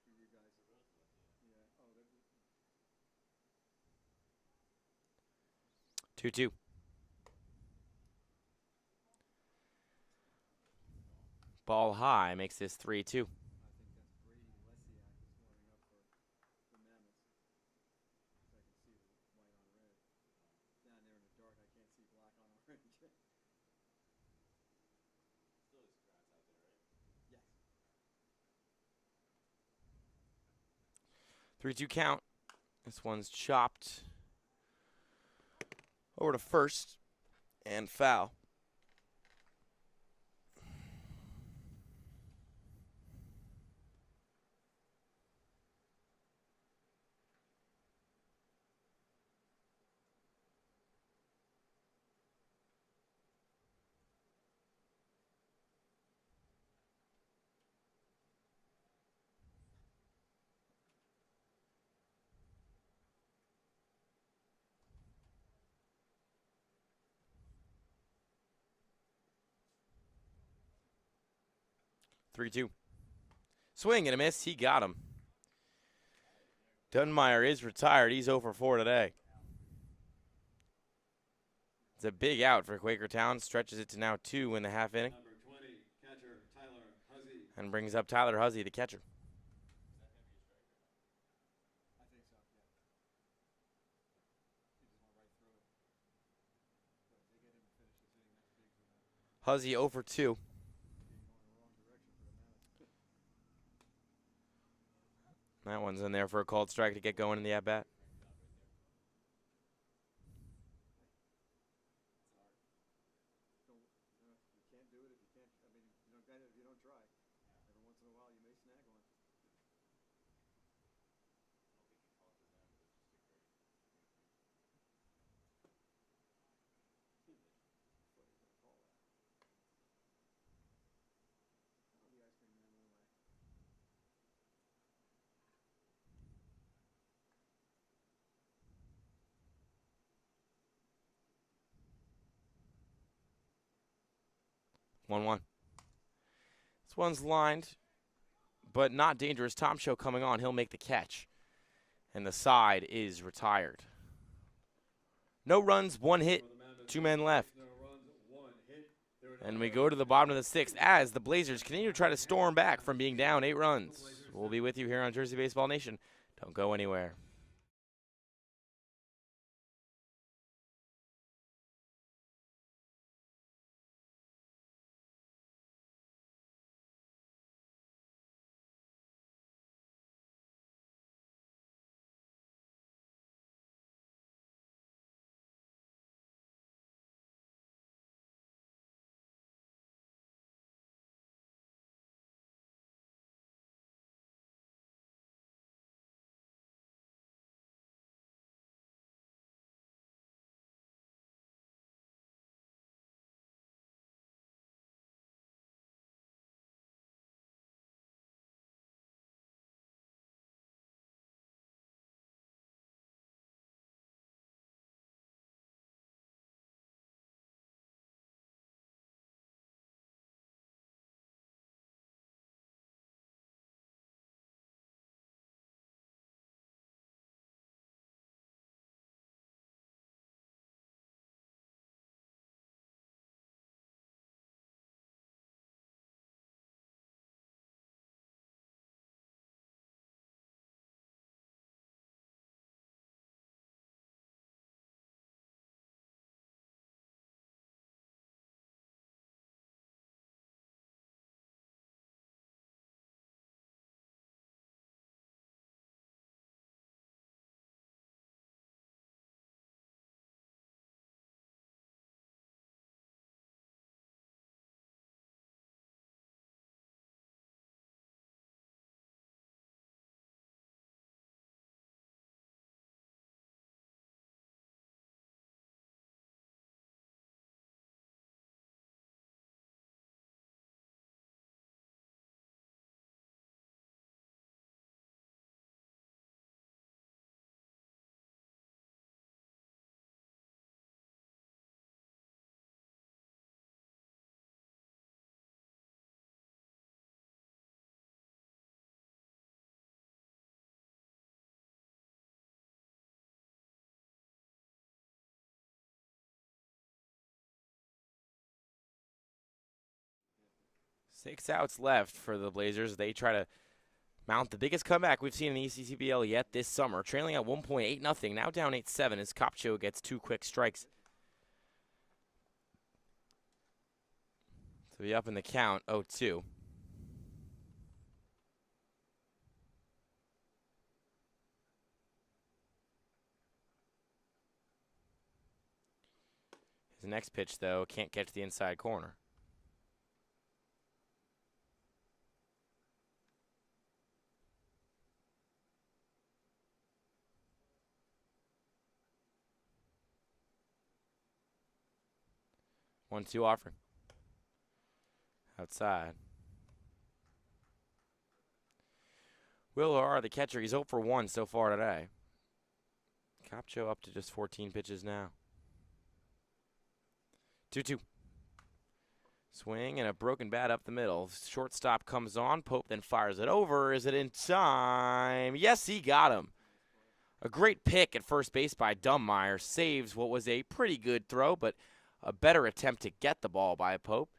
S2: For you guys. Yeah. Oh,
S1: 2-2. Ball high makes this 3-2.
S2: I think that's Brady Lesiak is warming up for the Mammoths. So I can see the white on red. Down there in the dark, I can't see black on orange. Still is grass out there, right? Yes.
S1: 3-2 count. This one's chopped over to first and foul. Three-two. Swing and a miss. He got him. Dunmeyer is retired. He's 0 for 4 today. It's a big out for Quakertown. Stretches it to now 2 in the half inning.
S2: Number 20, catcher Tyler Huzzy.
S1: And brings up Tyler Huzzy, the catcher.
S2: I think so, yeah. He just went right through it. But if they get him to finish this inning, that's big for them.
S1: Huzzy 0 for 2.
S2: Being going in the wrong direction for the Mammoths.
S1: That one's in there for a called strike to get going in the at-bat.
S2: You can't do it if you can't. I mean, you don't get it if you don't try. Every once in a while, you may snag one. The ice cream man went away.
S1: One. one's lined, but not dangerous. Tom Show coming on. He'll make the catch. And the side is retired. No runs, one hit, 2 men left. And we go to the bottom of the 6th as the Blazers continue to try to storm back from being down 8 runs. We'll be with you here on Jersey Baseball Nation. Don't go anywhere. Six outs left for the Blazers. They try to mount the biggest comeback we've seen in the ECCBL yet this summer, trailing at 1.8-0, now down 8-7 as Kopcho gets 2 quick strikes. To be up in the count, 0-2. His next pitch, though, can't catch the inside corner. One-two offer. Outside. Will O'Hara, the catcher, he's 0 for 1 so far today. Kopcho up to just 14 pitches now. 2-2. Swing and a broken bat up the middle. Shortstop comes on. Pope then fires it over. Is it in time? Yes, he got him. A great pick at first base by Dummeyer. Saves what was a pretty good throw, but a better attempt to get the ball by Pope.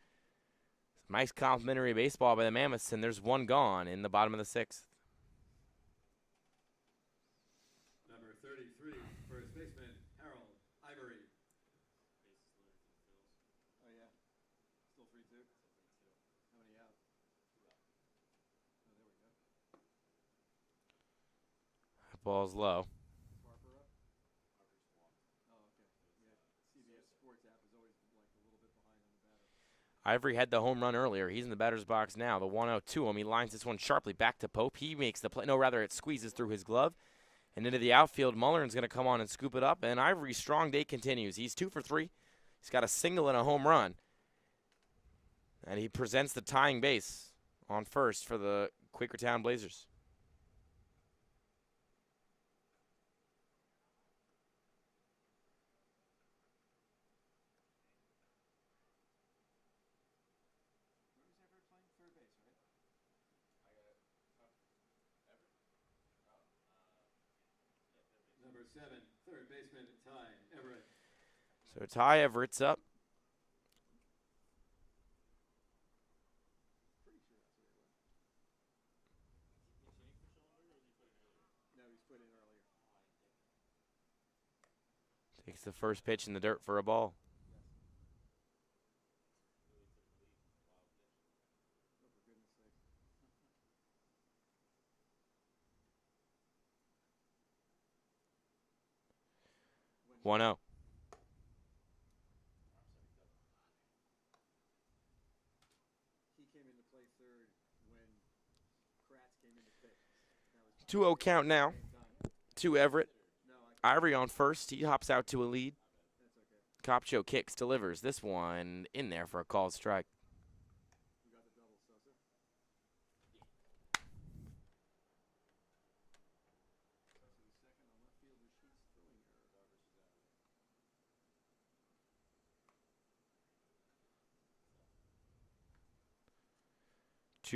S1: Nice complimentary baseball by the Mammoths, and there's one gone in the bottom of the 6th.
S2: Number 33, first baseman, Harold Ivory. Oh, yeah. Still 3-2? How many outs? 2 outs. Oh, there we go.
S1: That ball's low.
S2: Harper up? Harper's walked. Oh, okay. Yeah, CBS Sports app is always like a little bit behind on the batter.
S1: Ivory had the home run earlier. He's in the batter's box now. The 1-0 to him. He lines this one sharply back to Pope. He makes the play. No, rather, it squeezes through his glove. And into the outfield, Mulleren's going to come on and scoop it up. And Ivory's strong day continues. He's 2 for 3. He's got a single and a home run. And he presents the tying base on first for the Quakertown Blazers.
S2: Where was Everett playing? Third base, right? Number 7, third baseman Ty Everett.
S1: So Ty Everett's up.
S2: Pretty sure that's what it was. No, he's put in earlier.
S1: Takes the first pitch in the dirt for a ball.
S2: Oh, for goodness sake.
S1: 1-0.
S2: He came into play third when Kratz came into pitch. That was
S1: 2-0 count now
S2: same time.
S1: to Everett.
S2: No, I
S1: Ivory on first. He hops out to a lead.
S2: that's okay.
S1: Copcho kicks, delivers. This one in there for a called strike.
S2: You got the double, Sosa. Sosa the second on left field machine's throwing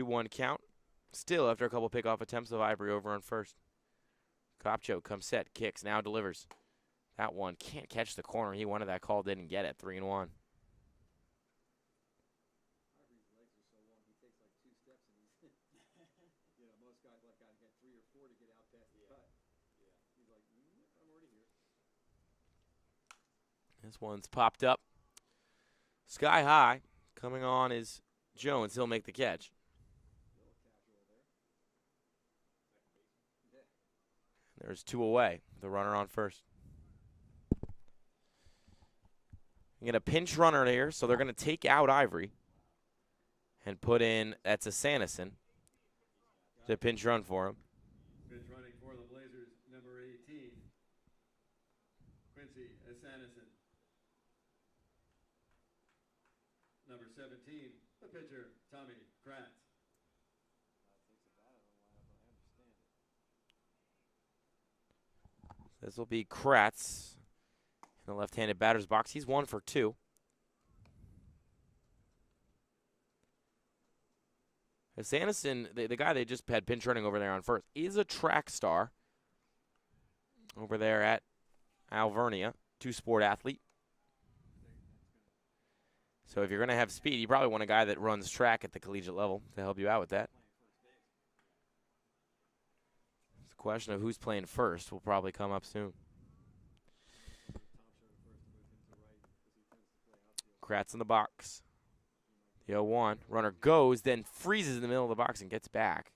S2: error.
S1: 2-1 count. Still after a couple pickoff attempts of Ivory over on first. Copcho comes set, kicks, now delivers. That one can't catch the corner. He wanted that call, didn't get it. 3-1.
S2: Ivory's legs are so long, he takes like 2 steps and he's, you know, most guys like got to get 3 or 4 to get out past the cut. Yeah. He's like, I'm already here.
S1: This one's popped up. Sky high. Coming on is Jones. He'll make the catch.
S2: A little casual there. Yeah.
S1: There's 2 away. The runner on first. You get a pinch runner here, so they're going to take out Ivory and put in, that's a Sanderson, to pinch run for him.
S2: Pinch running for the Blazers, number 18, Quincy Sanderson. Number 17, the pitcher, Tommy Kratz. Takes a bat out of the lineup, but I understand it.
S1: This will be Kratz in the left-handed batter's box. He's 1 for 2. Sanderson, the guy they just had pinch running over there on first, is a track star over there at Alvernia, 2-sport athlete. So if you're going to have speed, you probably want a guy that runs track at the collegiate level to help you out with that. It's a question of who's playing first will probably come up soon. Kratz in the box. The 0-1. Runner goes, then freezes in the middle of the box and gets back.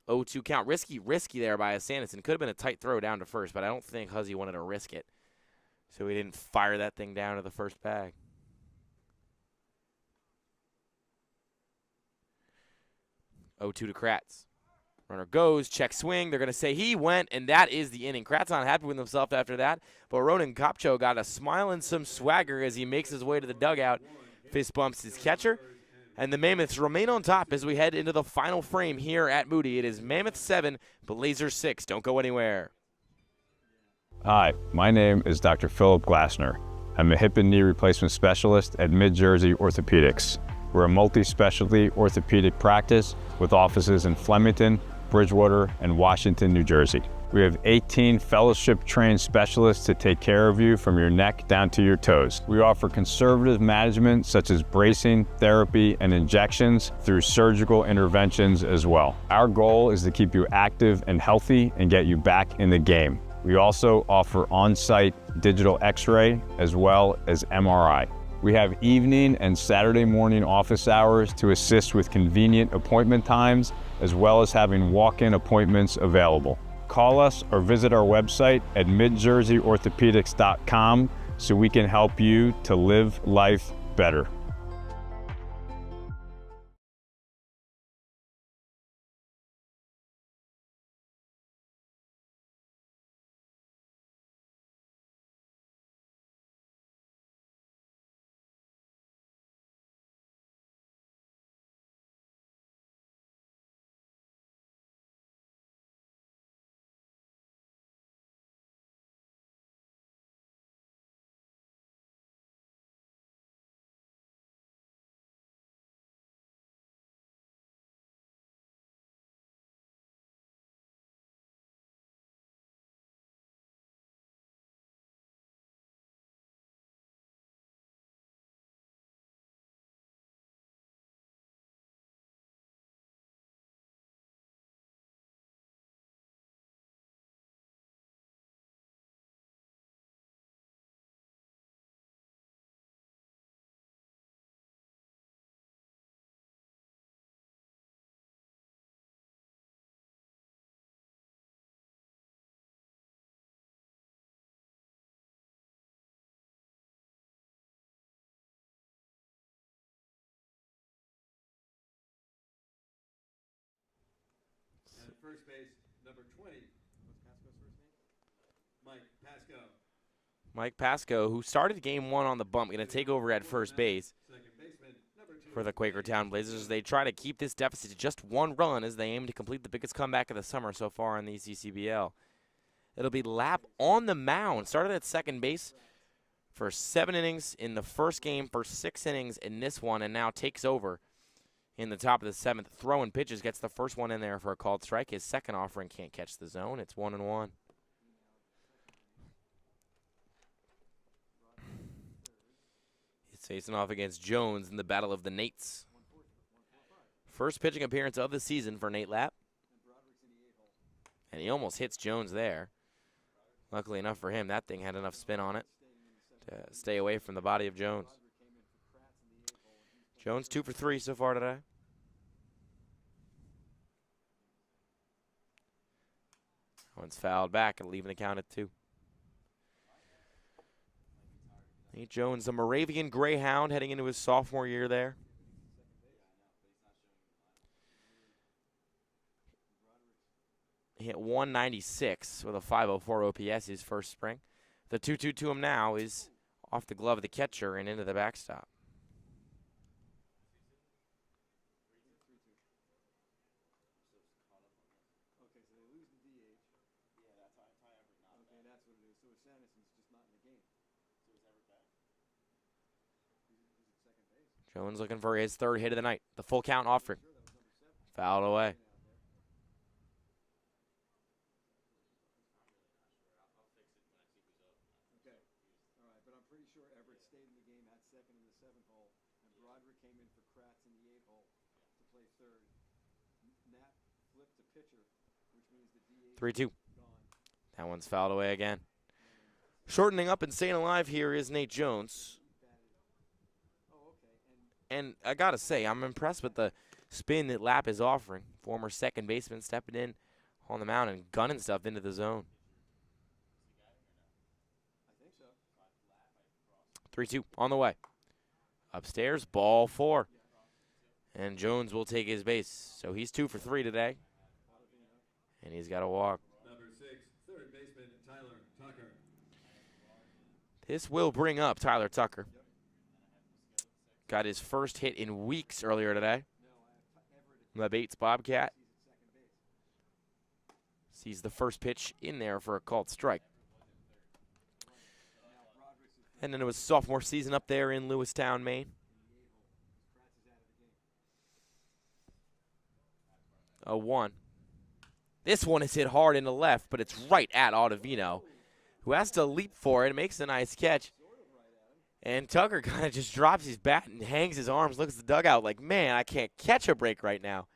S1: 0-2 count. Risky there by Sanderson. Could have been a tight throw down to first, but I don't think Huzzy wanted to risk it. So he didn't fire that thing down to the first bag. 0-2 to Kratz. Runner goes, check swing. They're going to say he went, and that is the inning. Kratz not happy with himself after that, but Ronan Copcho got a smile and some swagger as he makes his way to the dugout. Fist bumps his catcher, and the Mammoths remain on top as we head into the final frame here at Moody. It is Mammoth 7, Blazers 6. Don't go anywhere.
S3: Hi, my name is Dr. Philip Glassner. I'm a hip and knee replacement specialist at Mid-Jersey Orthopedics. We're a multi-specialty orthopedic practice with offices in Flemington, Bridgewater, and Washington, New Jersey. We have 18 fellowship-trained specialists to take care of you from your neck down to your toes. We offer conservative management such as bracing, therapy, and injections through surgical interventions as well. Our goal is to keep you active and healthy and get you back in the game. We also offer on-site digital x-ray as well as MRI. We have evening and Saturday morning office hours to assist with convenient appointment times, as well as having walk-in appointments available. Call us or visit our website at midjerseyorthopedics.com so we can help you to live life better.
S2: first base, number 20. What's Pasco's first name? Mike Pasco.
S1: Mike Pasco, who started game 1 on the bump, going to take over at first base
S2: Second baseman, number 2.
S1: for the Quakertown Blazers. They try to keep this deficit to just 1 run as they aim to complete the biggest comeback of the summer so far in the ECCBL. It'll be Lapp on the mound. Started at second base for 7 innings in the first game, for 6 innings in this one, and now takes over in the top of the 7th. Throwing pitches, gets the first one in there for a called strike. His second offering can't catch the zone. It's 1-1. He's facing off against Jones in the battle of the Nates. First pitching appearance of the season for Nate Lapp. And he almost hits Jones there. Luckily enough for him, that thing had enough spin on it to stay away from the body of Jones. Jones 2 for 3 so far today. One's fouled back and leaving the count at 2. Nate Jones, the Moravian Greyhound, heading into his sophomore year there. He hit 196 with a 504 OPS his first spring. The 2-2 to him now is off the glove of the catcher and into the backstop.
S2: Okay, so they lose the DH. Yeah, that's Ty Everett not okay, back. That's what it is. So Sanderson's just not in the game. So is Everett back? He's at second base.
S1: Jones looking for his 3rd hit of the night. The full count offering.
S2: Sure, that was number 7.
S1: Fouled away.
S2: Okay. All right, but I'm pretty sure Everett stayed in the game, had second in the 7th hole, and Broderick came in for Kratz in the 8th hole to play 3rd. Nat flipped to pitcher, which means the DH
S1: 3-2.
S2: gone.
S1: That one's fouled away again. Shortening up and staying alive here is Nate Jones.
S2: Oh, okay.
S1: And I got to say, I'm impressed with the spin that Lapp is offering. Former second baseman stepping in on the mound and gunning stuff into the zone.
S2: I think so.
S1: 3-2 on the way. Upstairs, ball 4. And Jones will take his base. So he's 2 for 3 today. And he's got to walk.
S2: Number 6, third baseman Tyler Tucker.
S1: This will bring up Tyler Tucker. Got his first hit in weeks earlier today. The Bates Bobcat sees the first pitch in there for a called strike. And then it was sophomore season up there in Lewistown, Maine. 0-1. This one is hit hard into left, but it's right at Ottavino, who has to leap for it and makes a nice catch. And Tucker kind of just drops his bat and hangs his arms, looks at the dugout like, man, I can't catch a break right now.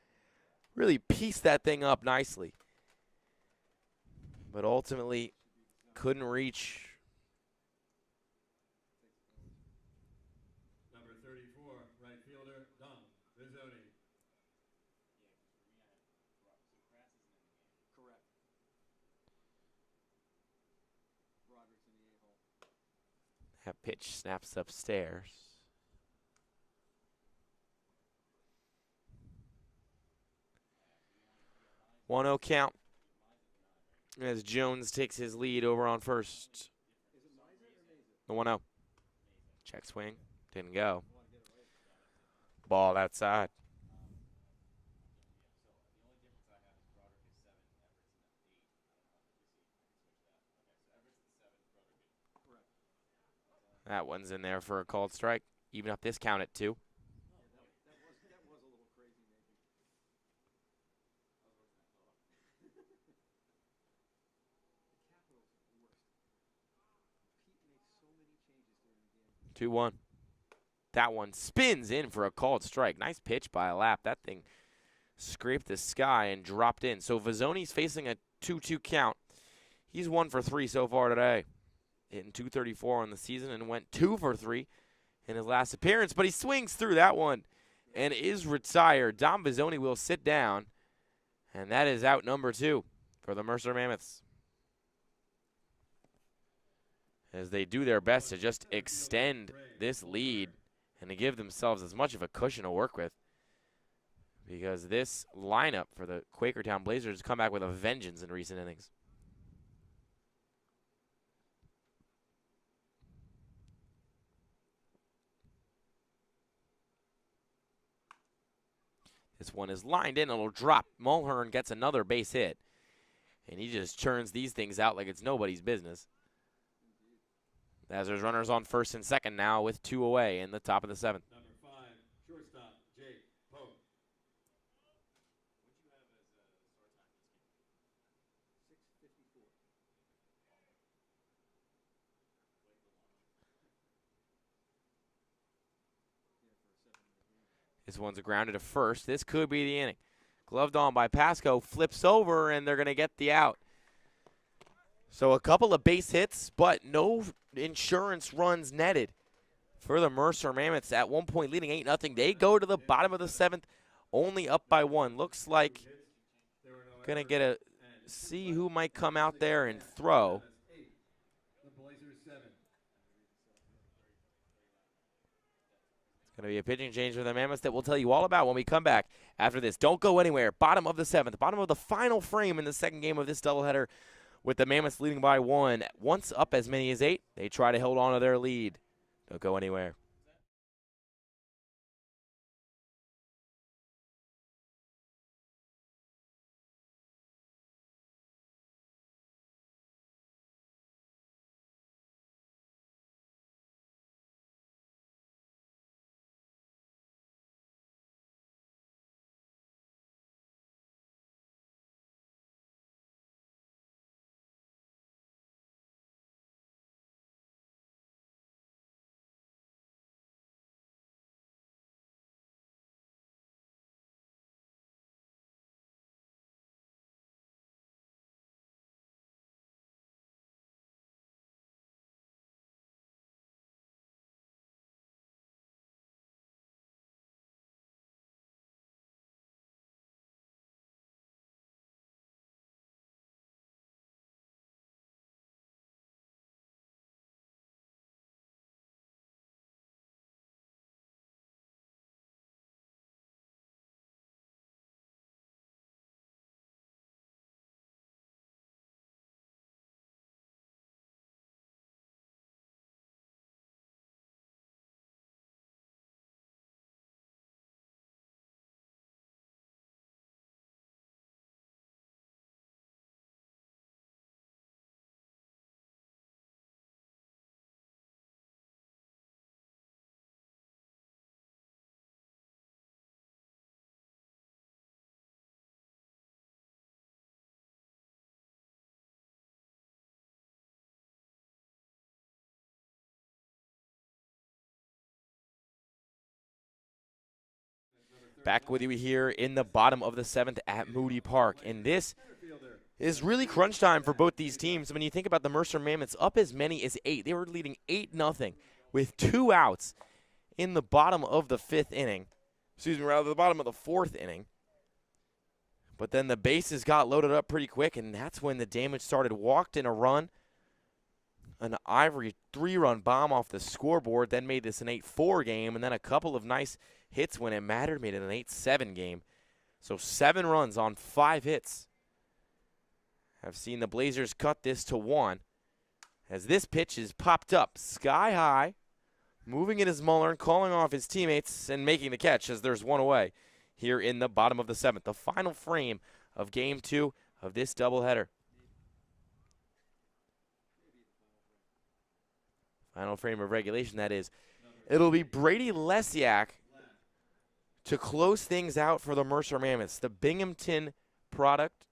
S1: Really pieced that thing up nicely. But ultimately couldn't reach.
S2: Number 34, right fielder Dom Rizzoni. Correct. Broderick's in the 8th hole.
S1: That pitch snaps upstairs. 1-0 count as Jones takes his lead over on first. The 1-0. Check swing. Didn't go. Ball outside. That one's in there for a called strike. Even up this count at 2.
S2: That was a little crazy, maybe. The Capitals are the worst. Pete makes so many changes during the game.
S1: 2-1. That one spins in for a called strike. Nice pitch by Lapp. That thing scraped the sky and dropped in. So Vizzoni's facing a 2-2 count. He's 1 for 3 so far today. Hitting .234 on the season and went 2 for 3 in his last appearance. But he swings through that one and is retired. Dom Vizzoni will sit down. And that is out number 2 for the Mercer Mammoths, as they do their best to just extend this lead and to give themselves as much of a cushion to work with, because this lineup for the Quakertown Blazers has come back with a vengeance in recent innings. This one is lined in. It'll drop. Mulhern gets another base hit. And he just churns these things out like it's nobody's business. As there's runners on first and second now with 2 away in the top of the 7th.
S2: Number 5, shortstop, Jake Pope. What'd you have as start time this game? 6:54.
S1: This one's a grounded to first. This could be the inning. Gloved on by Pasco, flips over, and they're going to get the out. So a couple of base hits, but no insurance runs netted for the Mercer Mammoths. At one point leading 8-0. They go to the bottom of the 7th, only up by 1. Looks like going to get a see who might come out there and throw. Going to be a pitching change for the Mammoths that we'll tell you all about when we come back after this. Don't go anywhere. Bottom of the 7th, bottom of the final frame in the second game of this doubleheader with the Mammoths leading by 1. Once up as many as 8, they try to hold on to their lead. Don't go anywhere. Back with you here in the bottom of the 7th at Moody Park. And this is really crunch time for both these teams. When you think about the Mercer Mammoths, up as many as 8. They were leading 8-0 with 2 outs in the bottom of the 5th inning. Excuse me, rather the bottom of the 4th inning. But then the bases got loaded up pretty quick, and that's when the damage started. Walked in a run. An Ivory 3-run bomb off the scoreboard, then made this an 8-4 game, and then a couple of nice hits when it mattered, made it an 8-7 game. So 7 runs on 5 hits. I've seen the Blazers cut this to 1 as this pitch is popped up sky high. Moving it is Muller, calling off his teammates and making the catch as there's 1 away here in the bottom of the 7th. The final frame of Game 2 of this doubleheader. Final frame of regulation, that is. It'll be Brady Lesiak to close things out for the Mercer Mammoths. The Binghamton product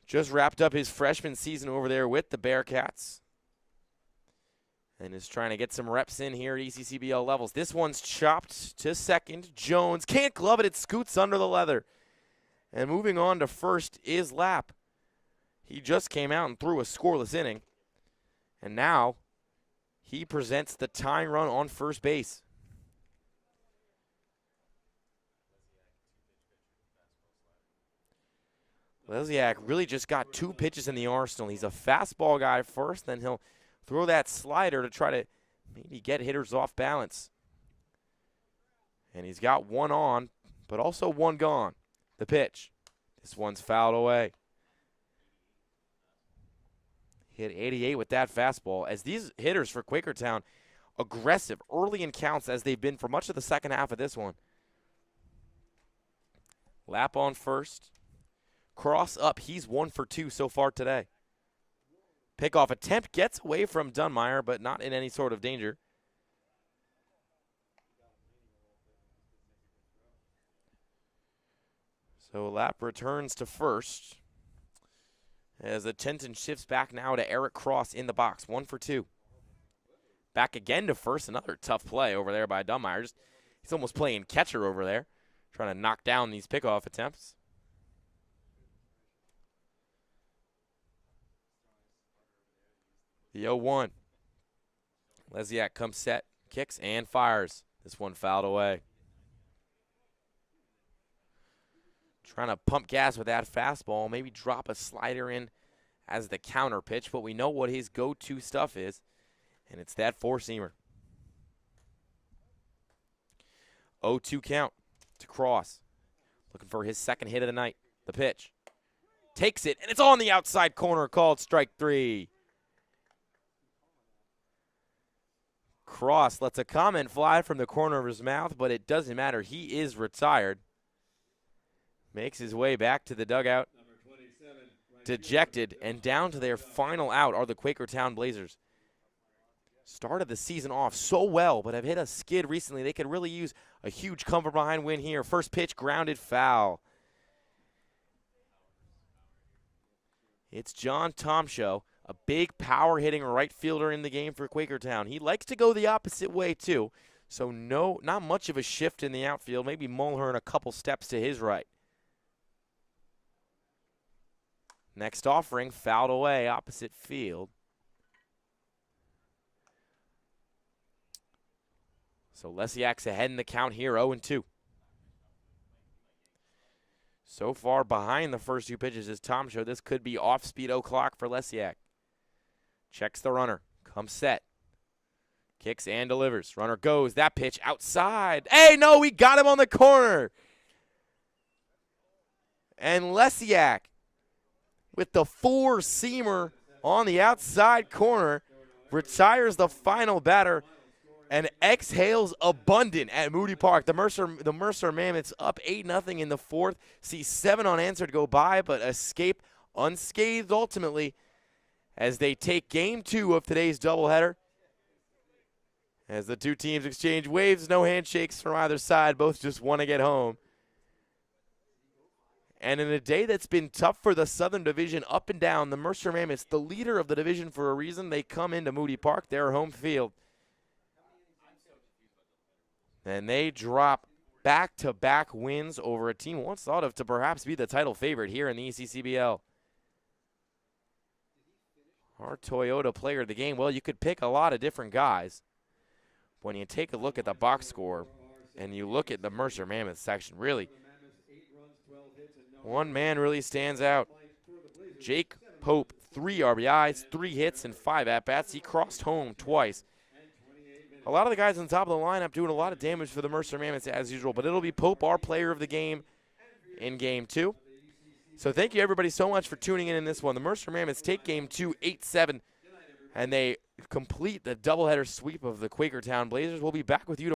S1: just wrapped up his freshman season over there with the Bearcats and is trying to get some reps in here at ECCBL levels. This one's chopped to second. Jones can't glove it. It scoots under the leather. And moving on to first is Lapp. He just came out and threw a scoreless inning. And now he presents the tying run on first base. Lesiak really just got 2 pitches in the arsenal. He's a fastball guy first, then he'll throw that slider to try to maybe get hitters off balance. And he's got 1 on, but also one gone. The pitch. This one's fouled away. Hit 88 with that fastball. As these hitters for Quakertown, aggressive early in counts as they've been for much of the second half of this one. Lap on first. Cross up. He's 1 for 2 so far today. Pickoff attempt gets away from Dunmeyer, but not in any sort of danger. So Lap returns to first as attention shifts back now to Eric Cross in the box. 1 for 2. Back again to first. Another tough play over there by Dunmeyer. He's almost playing catcher over there, trying to knock down these pickoff attempts. The 0-1. Lesiak comes set, kicks, and fires. This one fouled away. Trying to pump gas with that fastball, maybe drop a slider in as the counter pitch, but we know what his go-to stuff is, and it's that four-seamer. 0-2 count to Cross. Looking for his second hit of the night. The pitch. Takes it, and it's on the outside corner, called strike 3. Cross lets a comment fly from the corner of his mouth, but it doesn't matter. He is retired. Makes his way back to the dugout. Dejected, and down to their final out are the Quakertown Blazers. Started the season off so well, but have hit a skid recently. They could really use a huge come from behind win here. First pitch, grounded foul. It's John Tomshow, a big power-hitting right fielder in the game for Quakertown. He likes to go the opposite way, too, so not much of a shift in the outfield. Maybe Mulhern a couple steps to his right. Next offering, fouled away, opposite field. So Lesiak's ahead in the count here, 0-2. So far behind the first two pitches is Tomshow. This could be off-speed o'clock for Lesiak. Checks the runner, comes set. Kicks and delivers. Runner goes, that pitch outside. Hey, no, we got him on the corner. And Lesiak, with the four-seamer on the outside corner, retires the final batter and exhales abundant at Moody Park. The Mercer Mammoths up 8-0 in the fourth. See 7 unanswered go by, but escape unscathed ultimately as they take game 2 of today's doubleheader. As the two teams exchange waves, no handshakes from either side. Both just want to get home. And in a day that's been tough for the Southern Division up and down, the Mercer Mammoths, the leader of the division for a reason, they come into Moody Park, their home field. And they drop back-to-back wins over a team once thought of to perhaps be the title favorite here in the ECCBL. Our Toyota player of the game, well, you could pick a lot of different guys. When you take a look at the box score and you look at the Mercer Mammoth section, really, one man really stands out. Jake Pope, 3 RBIs, 3 hits, and 5 at-bats. He crossed home twice. A lot of the guys on top of the lineup doing a lot of damage for the Mercer Mammoths as usual, but it'll be Pope, our player of the game, in Game 2. So thank you, everybody, so much for tuning in this one. The Mercer Mammoths take Game 2, 8-7, and they complete the doubleheader sweep of the Quakertown Blazers. We'll be back with you tomorrow.